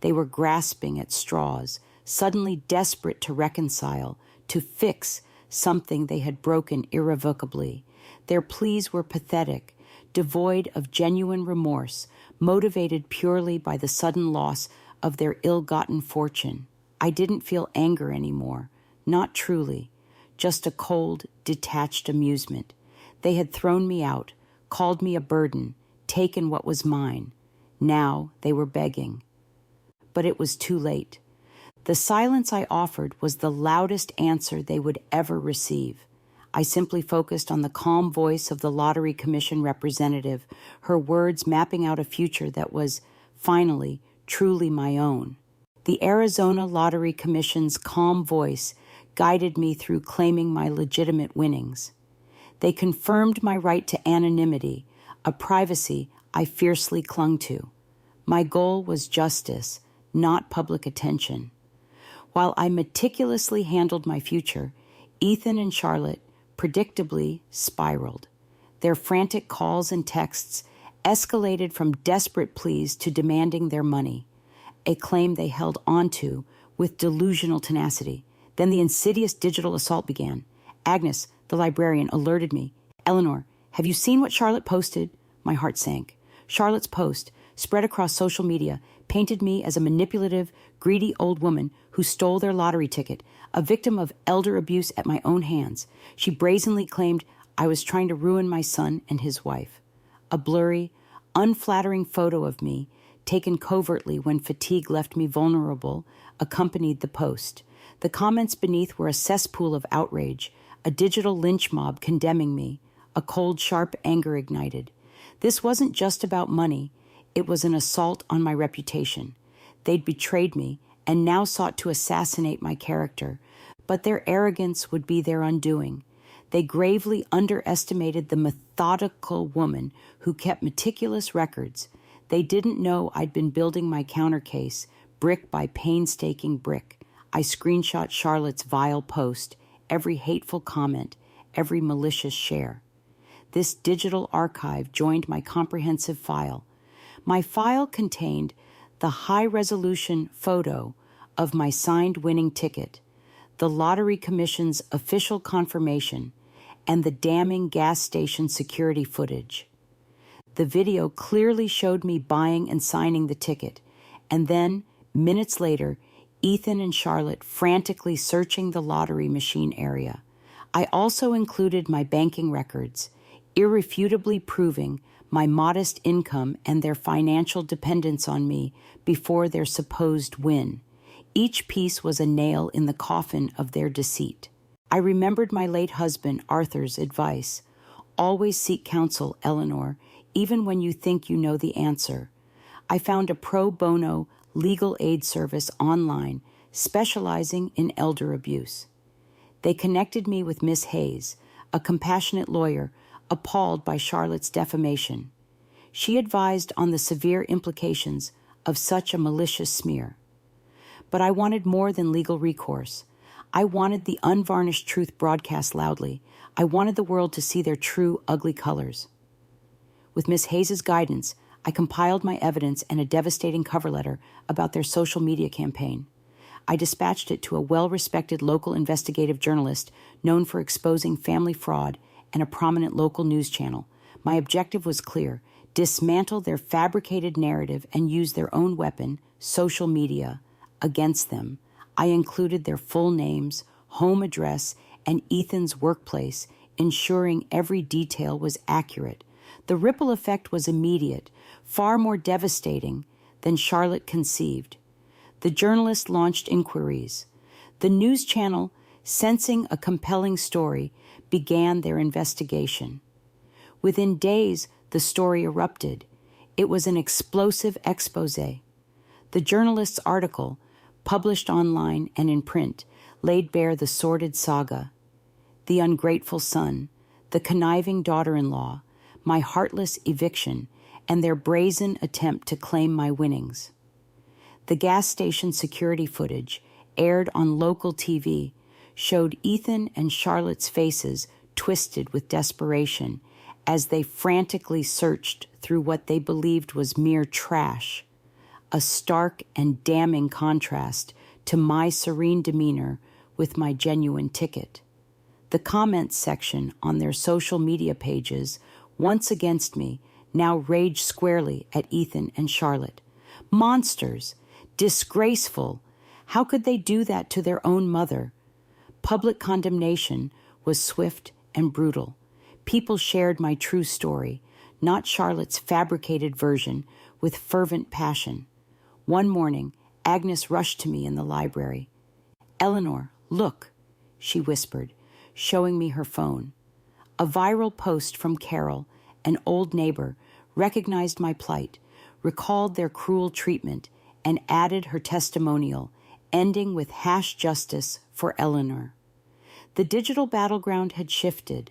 They were grasping at straws, suddenly desperate to reconcile, to fix something they had broken irrevocably. Their pleas were pathetic, devoid of genuine remorse, motivated purely by the sudden loss of their ill-gotten fortune. I didn't feel anger anymore, not truly, just a cold, detached amusement. They had thrown me out, called me a burden, taken what was mine. Now they were begging. But it was too late. The silence I offered was the loudest answer they would ever receive. I simply focused on the calm voice of the Lottery Commission representative, her words mapping out a future that was, finally, truly my own. The Arizona Lottery Commission's calm voice guided me through claiming my legitimate winnings. They confirmed my right to anonymity, a privacy I fiercely clung to. My goal was justice, not public attention. While I meticulously handled my future, Ethan and Charlotte predictably spiraled. Their frantic calls and texts escalated from desperate pleas to demanding their money, a claim they held onto with delusional tenacity. Then the insidious digital assault began. Agnes, the librarian, alerted me. "Eleanor, have you seen what Charlotte posted?" My heart sank. Charlotte's post, spread across social media, painted me as a manipulative, greedy old woman who stole their lottery ticket, a victim of elder abuse at my own hands. She brazenly claimed I was trying to ruin my son and his wife. A blurry, unflattering photo of me, taken covertly when fatigue left me vulnerable, accompanied the post. The comments beneath were a cesspool of outrage, a digital lynch mob condemning me, a cold, sharp anger ignited. This wasn't just about money. It was an assault on my reputation. They'd betrayed me and now sought to assassinate my character, but their arrogance would be their undoing. They gravely underestimated the methodical woman who kept meticulous records. They didn't know I'd been building my counter case, brick by painstaking brick. I screenshot Charlotte's vile post, every hateful comment, every malicious share. This digital archive joined my comprehensive file. My file contained the high-resolution photo of my signed winning ticket, the Lottery Commission's official confirmation, and the damning gas station security footage. The video clearly showed me buying and signing the ticket, and then, minutes later, Ethan and Charlotte frantically searching the lottery machine area. I also included my banking records, irrefutably proving my modest income and their financial dependence on me before their supposed win. Each piece was a nail in the coffin of their deceit. I remembered my late husband Arthur's advice. Always seek counsel, Eleanor, even when you think you know the answer. I found a pro bono legal aid service online specializing in elder abuse. They connected me with Miss Hayes, a compassionate lawyer appalled by Charlotte's defamation. She advised on the severe implications of such a malicious smear. But I wanted more than legal recourse. I wanted the unvarnished truth broadcast loudly. I wanted the world to see their true, ugly colors. With Miss Hayes' guidance, I compiled my evidence and a devastating cover letter about their social media campaign. I dispatched it to a well-respected local investigative journalist known for exposing family fraud and a prominent local news channel. My objective was clear: dismantle their fabricated narrative and use their own weapon, social media, against them. I included their full names, home address, and Ethan's workplace, ensuring every detail was accurate. The ripple effect was immediate, far more devastating than Charlotte conceived. The journalist launched inquiries. The news channel, sensing a compelling story, began their investigation. Within days, the story erupted. It was an explosive expose. The journalist's article, published online and in print, laid bare the sordid saga: the ungrateful son, the conniving daughter-in-law, my heartless eviction, and their brazen attempt to claim my winnings. The gas station security footage, aired on local TV, showed Ethan and Charlotte's faces twisted with desperation as they frantically searched through what they believed was mere trash, a stark and damning contrast to my serene demeanor with my genuine ticket. The comments section on their social media pages, once against me, now raged squarely at Ethan and Charlotte. Monsters! Disgraceful! How could they do that to their own mother? Public condemnation was swift and brutal. People shared my true story, not Charlotte's fabricated version, with fervent passion. One morning, Agnes rushed to me in the library. "Eleanor, look," she whispered, showing me her phone. A viral post from Carol, an old neighbor, recognized my plight, recalled their cruel treatment, and added her testimonial, ending with #justice for Eleanor. The digital battleground had shifted.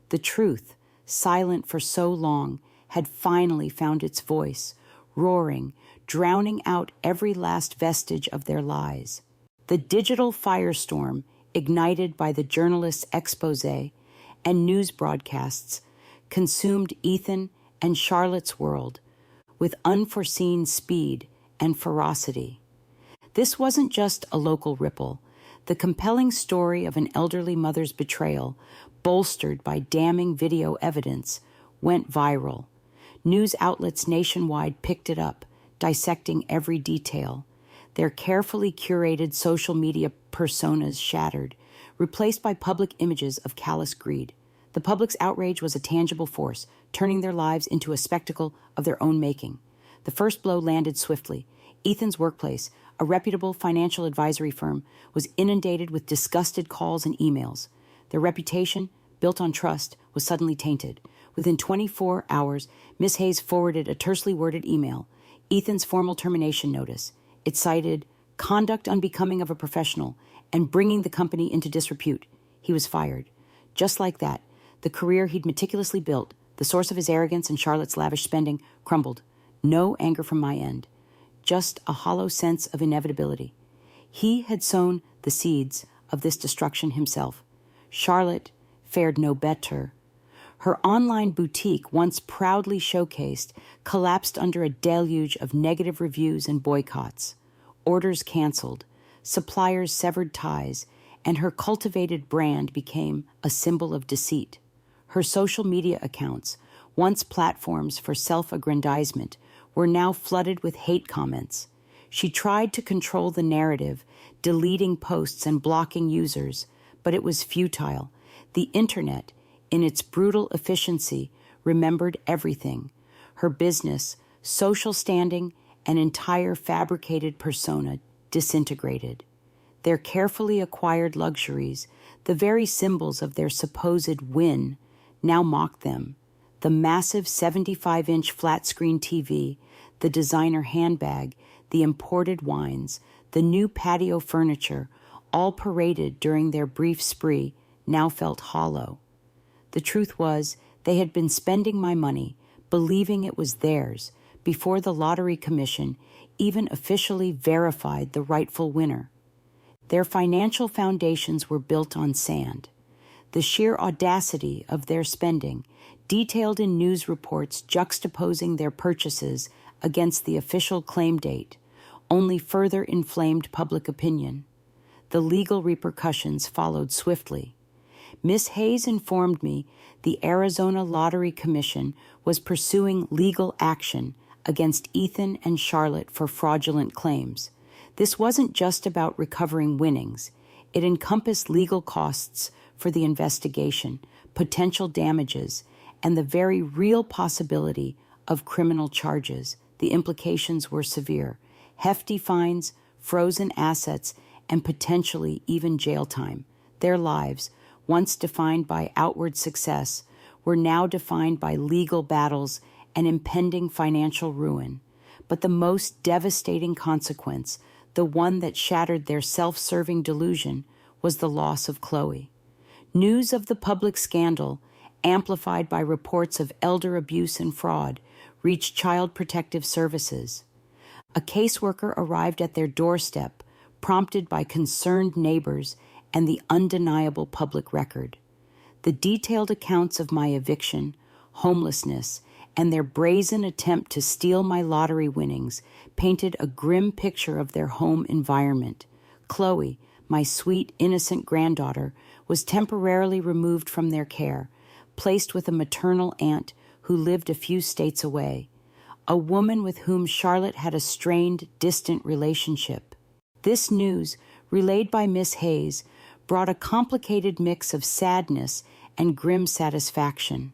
The truth, silent for so long, had finally found its voice, roaring, drowning out every last vestige of their lies. The digital firestorm, ignited by the journalist's expose and news broadcasts, consumed Ethan and Charlotte's world with unforeseen speed and ferocity. This wasn't just a local ripple. The compelling story of an elderly mother's betrayal, bolstered by damning video evidence, went viral. News outlets nationwide picked it up, dissecting every detail. Their carefully curated social media personas shattered, replaced by public images of callous greed. The public's outrage was a tangible force, turning their lives into a spectacle of their own making. The first blow landed swiftly. Ethan's workplace, a reputable financial advisory firm, was inundated with disgusted calls and emails. Their reputation, built on trust, was suddenly tainted. Within 24 hours, Miss Hayes forwarded a tersely worded email, Ethan's formal termination notice. It cited conduct unbecoming of a professional and bringing the company into disrepute. He was fired. Just like that, the career he'd meticulously built, the source of his arrogance and Charlotte's lavish spending, crumbled. No anger from my end, just a hollow sense of inevitability. He had sown the seeds of this destruction himself. Charlotte fared no better. Her online boutique, once proudly showcased, collapsed under a deluge of negative reviews and boycotts. Orders canceled, suppliers severed ties, and her cultivated brand became a symbol of deceit. Her social media accounts, once platforms for self-aggrandizement, were now flooded with hate comments. She tried to control the narrative, deleting posts and blocking users, but it was futile. The internet, in its brutal efficiency, remembered everything: her business, social standing, and entire fabricated persona disintegrated. Their carefully acquired luxuries, the very symbols of their supposed win, now mocked them. The massive 75-inch flat-screen TV, the designer handbag, the imported wines, the new patio furniture, all paraded during their brief spree, now felt hollow. The truth was, they had been spending my money, believing it was theirs, before the Lottery Commission even officially verified the rightful winner. Their financial foundations were built on sand. The sheer audacity of their spending, detailed in news reports juxtaposing their purchases against the official claim date, only further inflamed public opinion. The legal repercussions followed swiftly. Miss Hayes informed me the Arizona Lottery Commission was pursuing legal action against Ethan and Charlotte for fraudulent claims. This wasn't just about recovering winnings. It encompassed legal costs for the investigation, potential damages, and the very real possibility of criminal charges. The implications were severe: hefty fines, frozen assets, and potentially even jail time. Their lives, once defined by outward success, were now defined by legal battles and impending financial ruin. But the most devastating consequence, the one that shattered their self-serving delusion, was the loss of Chloe. News of the public scandal, amplified by reports of elder abuse and fraud, reached Child Protective Services. A caseworker arrived at their doorstep, prompted by concerned neighbors and the undeniable public record. The detailed accounts of my eviction, homelessness, and their brazen attempt to steal my lottery winnings painted a grim picture of their home environment. Chloe, my sweet, innocent granddaughter, was temporarily removed from their care, placed with a maternal aunt who lived a few states away, a woman with whom Charlotte had a strained, distant relationship. This news, relayed by Miss Hayes, brought a complicated mix of sadness and grim satisfaction.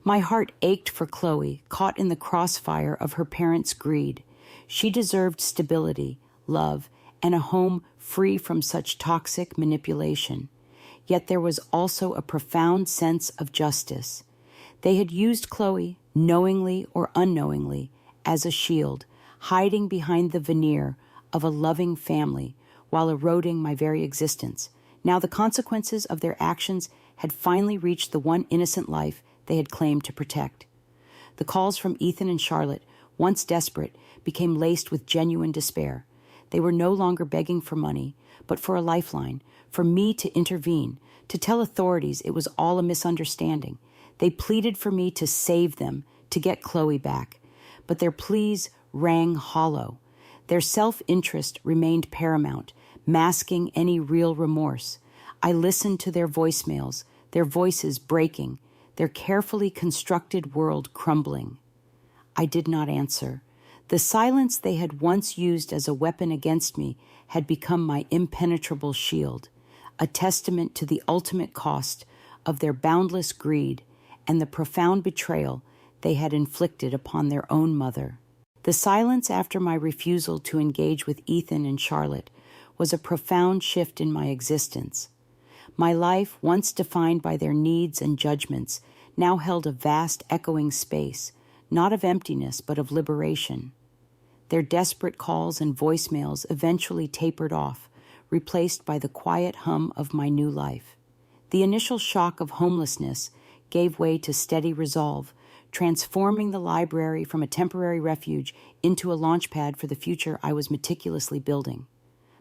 My heart ached for Chloe, caught in the crossfire of her parents' greed. She deserved stability, love, and a home free from such toxic manipulation. Yet there was also a profound sense of justice. They had used Chloe, knowingly or unknowingly, as a shield, hiding behind the veneer of a loving family while eroding my very existence. Now the consequences of their actions had finally reached the one innocent life they had claimed to protect. The calls from Ethan and Charlotte, once desperate, became laced with genuine despair. They were no longer begging for money, but for a lifeline, for me to intervene, to tell authorities it was all a misunderstanding. They pleaded for me to save them, to get Chloe back. But their pleas rang hollow. Their self-interest remained paramount, masking any real remorse. I listened to their voicemails, their voices breaking, their carefully constructed world crumbling. I did not answer. The silence they had once used as a weapon against me had become my impenetrable shield, a testament to the ultimate cost of their boundless greed and the profound betrayal they had inflicted upon their own mother. The silence after my refusal to engage with Ethan and Charlotte was a profound shift in my existence. My life, once defined by their needs and judgments, now held a vast echoing space, not of emptiness but of liberation. Their desperate calls and voicemails eventually tapered off, replaced by the quiet hum of my new life. The initial shock of homelessness gave way to steady resolve, transforming the library from a temporary refuge into a launchpad for the future I was meticulously building.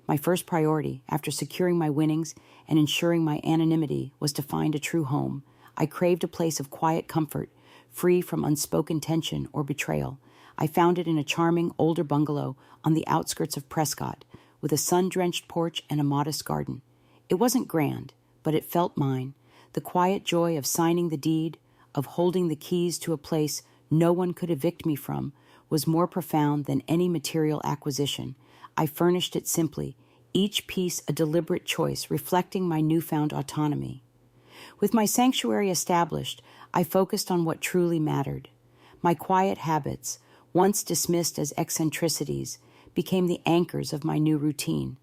My first priority, after securing my winnings and ensuring my anonymity, was to find a true home. I craved a place of quiet comfort, free from unspoken tension or betrayal. I found it in a charming older bungalow on the outskirts of Prescott, with a sun-drenched porch and a modest garden. It wasn't grand, but it felt mine. The quiet joy of signing the deed, of holding the keys to a place no one could evict me from, was more profound than any material acquisition. I furnished it simply, each piece a deliberate choice reflecting my newfound autonomy. With my sanctuary established, I focused on what truly mattered. My quiet habits, once dismissed as eccentricities, became the anchors of my new routine.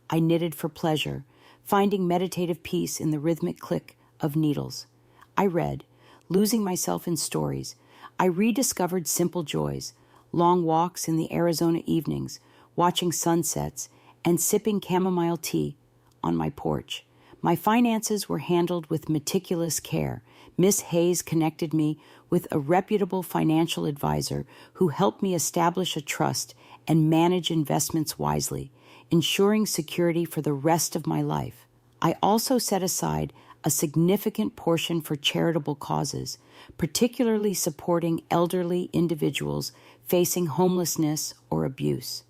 I knitted for pleasure, finding meditative peace in the rhythmic click of needles. I read, losing myself in stories. I rediscovered simple joys, long walks in the Arizona evenings, watching sunsets, and sipping chamomile tea on my porch. My finances were handled with meticulous care. Miss Hayes connected me with a reputable financial advisor who helped me establish a trust and manage investments wisely, ensuring security for the rest of my life. I also set aside a significant portion for charitable causes, particularly supporting elderly individuals facing homelessness or abuse.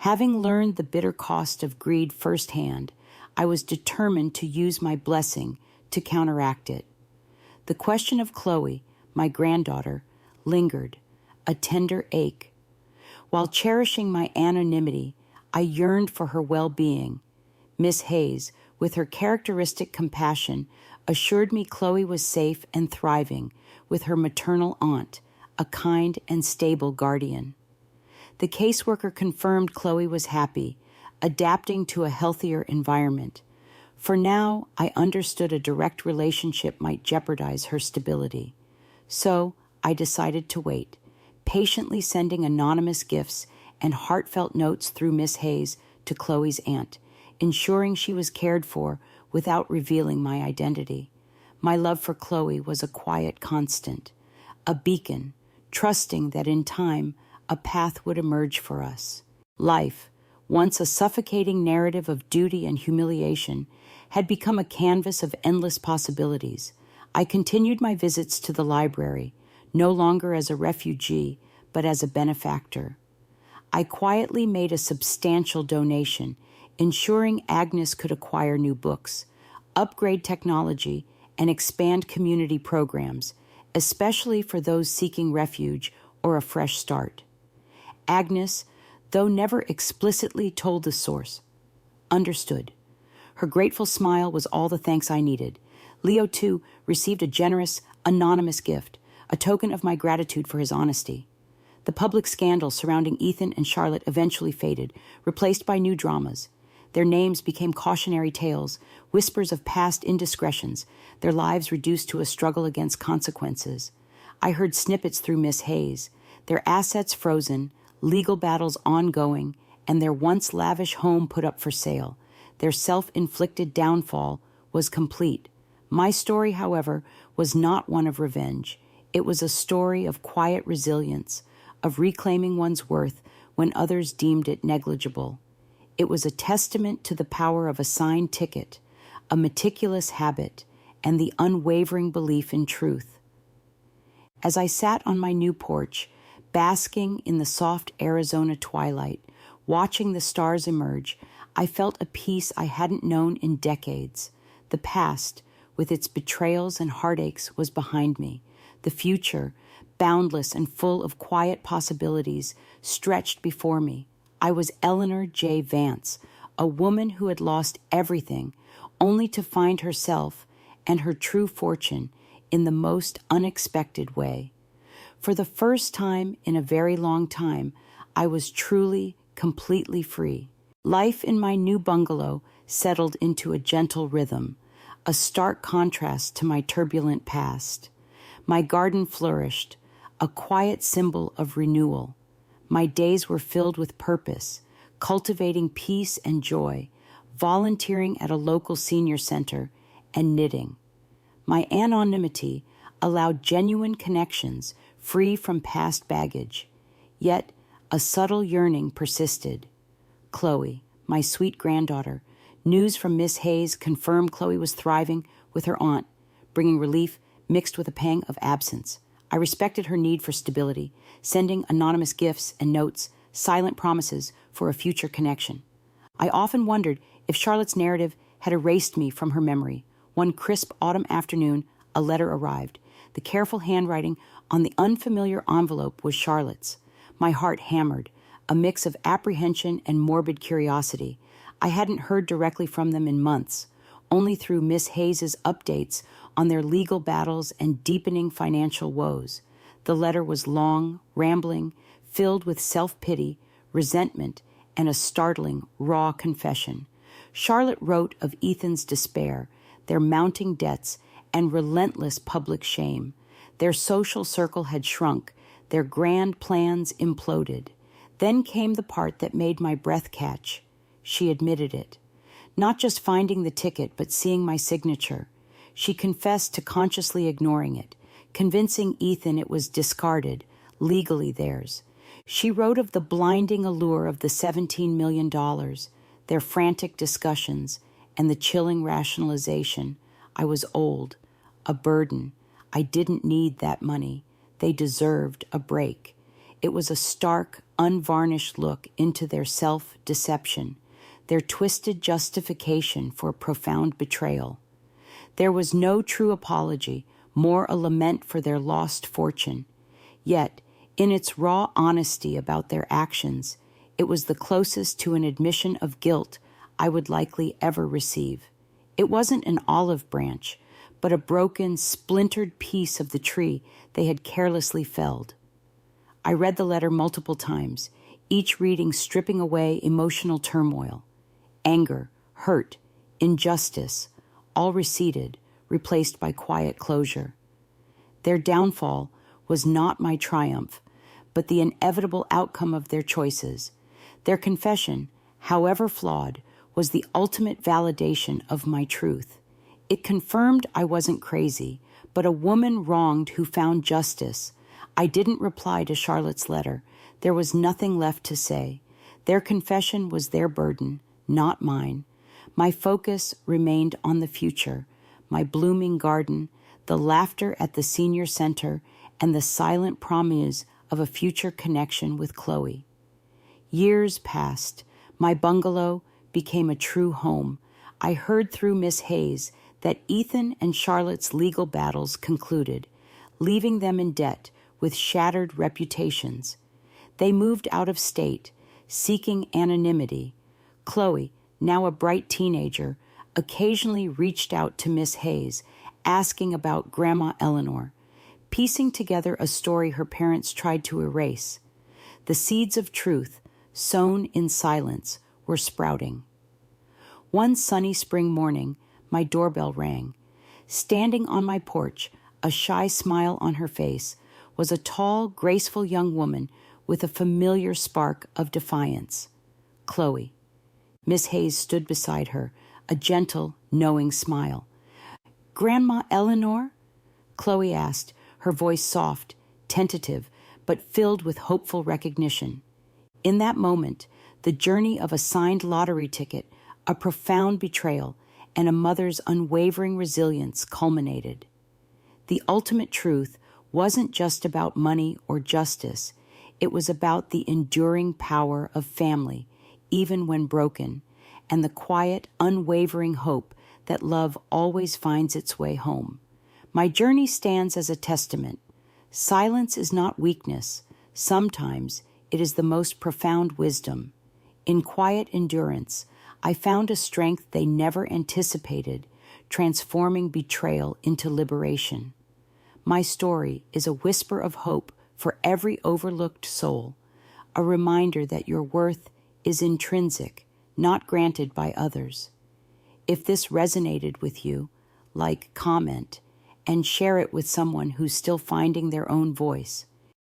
Having learned the bitter cost of greed firsthand, I was determined to use my blessing to counteract it. The question of Chloe, my granddaughter, lingered, a tender ache. While cherishing my anonymity, I yearned for her well-being. Miss Hayes, with her characteristic compassion, assured me Chloe was safe and thriving with her maternal aunt, a kind and stable guardian. The caseworker confirmed Chloe was happy, adapting to a healthier environment. For now, I understood a direct relationship might jeopardize her stability. So I decided to wait, patiently sending anonymous gifts and heartfelt notes through Miss Hayes to Chloe's aunt, ensuring she was cared for without revealing my identity. My love for Chloe was a quiet constant, a beacon, trusting that in time a path would emerge for us. Life, once a suffocating narrative of duty and humiliation, had become a canvas of endless possibilities. I continued my visits to the library, no longer as a refugee, but as a benefactor. I quietly made a substantial donation, ensuring Agnes could acquire new books, upgrade technology, and expand community programs, especially for those seeking refuge or a fresh start. Agnes, though never explicitly told the source, understood. Her grateful smile was all the thanks I needed. Leo, too, received a generous, anonymous gift, a token of my gratitude for his honesty. The public scandal surrounding Ethan and Charlotte eventually faded, replaced by new dramas. Their names became cautionary tales, whispers of past indiscretions, their lives reduced to a struggle against consequences. I heard snippets through Miss Hayes, their assets frozen, legal battles ongoing, and their once lavish home put up for sale. Their self-inflicted downfall was complete. My story, however, was not one of revenge. It was a story of quiet resilience, of reclaiming one's worth when others deemed it negligible. It was a testament to the power of a signed ticket, a meticulous habit, and the unwavering belief in truth. As I sat on my new porch, basking in the soft Arizona twilight, watching the stars emerge, I felt a peace I hadn't known in decades. The past, with its betrayals and heartaches, was behind me. The future, boundless and full of quiet possibilities, stretched before me. I was Eleanor J. Vance, a woman who had lost everything, only to find herself and her true fortune in the most unexpected way. For the first time in a very long time, I was truly, completely free. Life in my new bungalow settled into a gentle rhythm, a stark contrast to my turbulent past. My garden flourished, a quiet symbol of renewal. My days were filled with purpose, cultivating peace and joy, volunteering at a local senior center, and knitting. My anonymity allowed genuine connections free from past baggage. Yet, a subtle yearning persisted. Chloe, my sweet granddaughter, news from Miss Hayes confirmed Chloe was thriving with her aunt, bringing relief mixed with a pang of absence. I respected her need for stability, sending anonymous gifts and notes, silent promises for a future connection. I often wondered if Charlotte's narrative had erased me from her memory. One crisp autumn afternoon, a letter arrived. The careful handwriting on the unfamiliar envelope was Charlotte's. My heart hammered, a mix of apprehension and morbid curiosity. I hadn't heard directly from them in months, only through Miss Hayes's updates on their legal battles and deepening financial woes. The letter was long, rambling, filled with self-pity, resentment, and a startling, raw confession. Charlotte wrote of Ethan's despair, their mounting debts, and relentless public shame. Their social circle had shrunk, their grand plans imploded. Then came the part that made my breath catch. She admitted it. Not just finding the ticket, but seeing my signature. She confessed to consciously ignoring it, convincing Ethan it was discarded, legally theirs. She wrote of the blinding allure of the $17 million, their frantic discussions, and the chilling rationalization. I was old, a burden. I didn't need that money. They deserved a break. It was a stark, unvarnished look into their self-deception, their twisted justification for profound betrayal. There was no true apology, more a lament for their lost fortune. Yet, in its raw honesty about their actions, it was the closest to an admission of guilt I would likely ever receive. It wasn't an olive branch, but a broken, splintered piece of the tree they had carelessly felled. I read the letter multiple times, each reading stripping away emotional turmoil. Anger, hurt, injustice, all receded, replaced by quiet closure. Their downfall was not my triumph, but the inevitable outcome of their choices. Their confession, however flawed, was the ultimate validation of my truth. It confirmed I wasn't crazy, but a woman wronged who found justice. I didn't reply to Charlotte's letter. There was nothing left to say. Their confession was their burden, not mine. My focus remained on the future, my blooming garden, the laughter at the senior center, and the silent promise of a future connection with Chloe. Years passed. My bungalow became a true home. I heard through Miss Hayes that Ethan and Charlotte's legal battles concluded, leaving them in debt with shattered reputations. They moved out of state, seeking anonymity. Chloe, now a bright teenager, occasionally reached out to Miss Hayes, asking about Grandma Eleanor, piecing together a story her parents tried to erase. The seeds of truth, sown in silence, were sprouting. One sunny spring morning, my doorbell rang. Standing on my porch, a shy smile on her face, was a tall, graceful young woman with a familiar spark of defiance. Chloe. Miss Hayes stood beside her, a gentle, knowing smile. "Grandma Eleanor?" Chloe asked, her voice soft, tentative, but filled with hopeful recognition. In that moment, the journey of a signed lottery ticket, a profound betrayal, and a mother's unwavering resilience culminated. The ultimate truth wasn't just about money or justice. It was about the enduring power of family, even when broken, and the quiet, unwavering hope that love always finds its way home. My journey stands as a testament. Silence is not weakness. Sometimes it is the most profound wisdom. In quiet endurance, I found a strength they never anticipated, transforming betrayal into liberation. My story is a whisper of hope for every overlooked soul, a reminder that your worth is intrinsic, not granted by others. If this resonated with you, like, comment, and share it with someone who's still finding their own voice.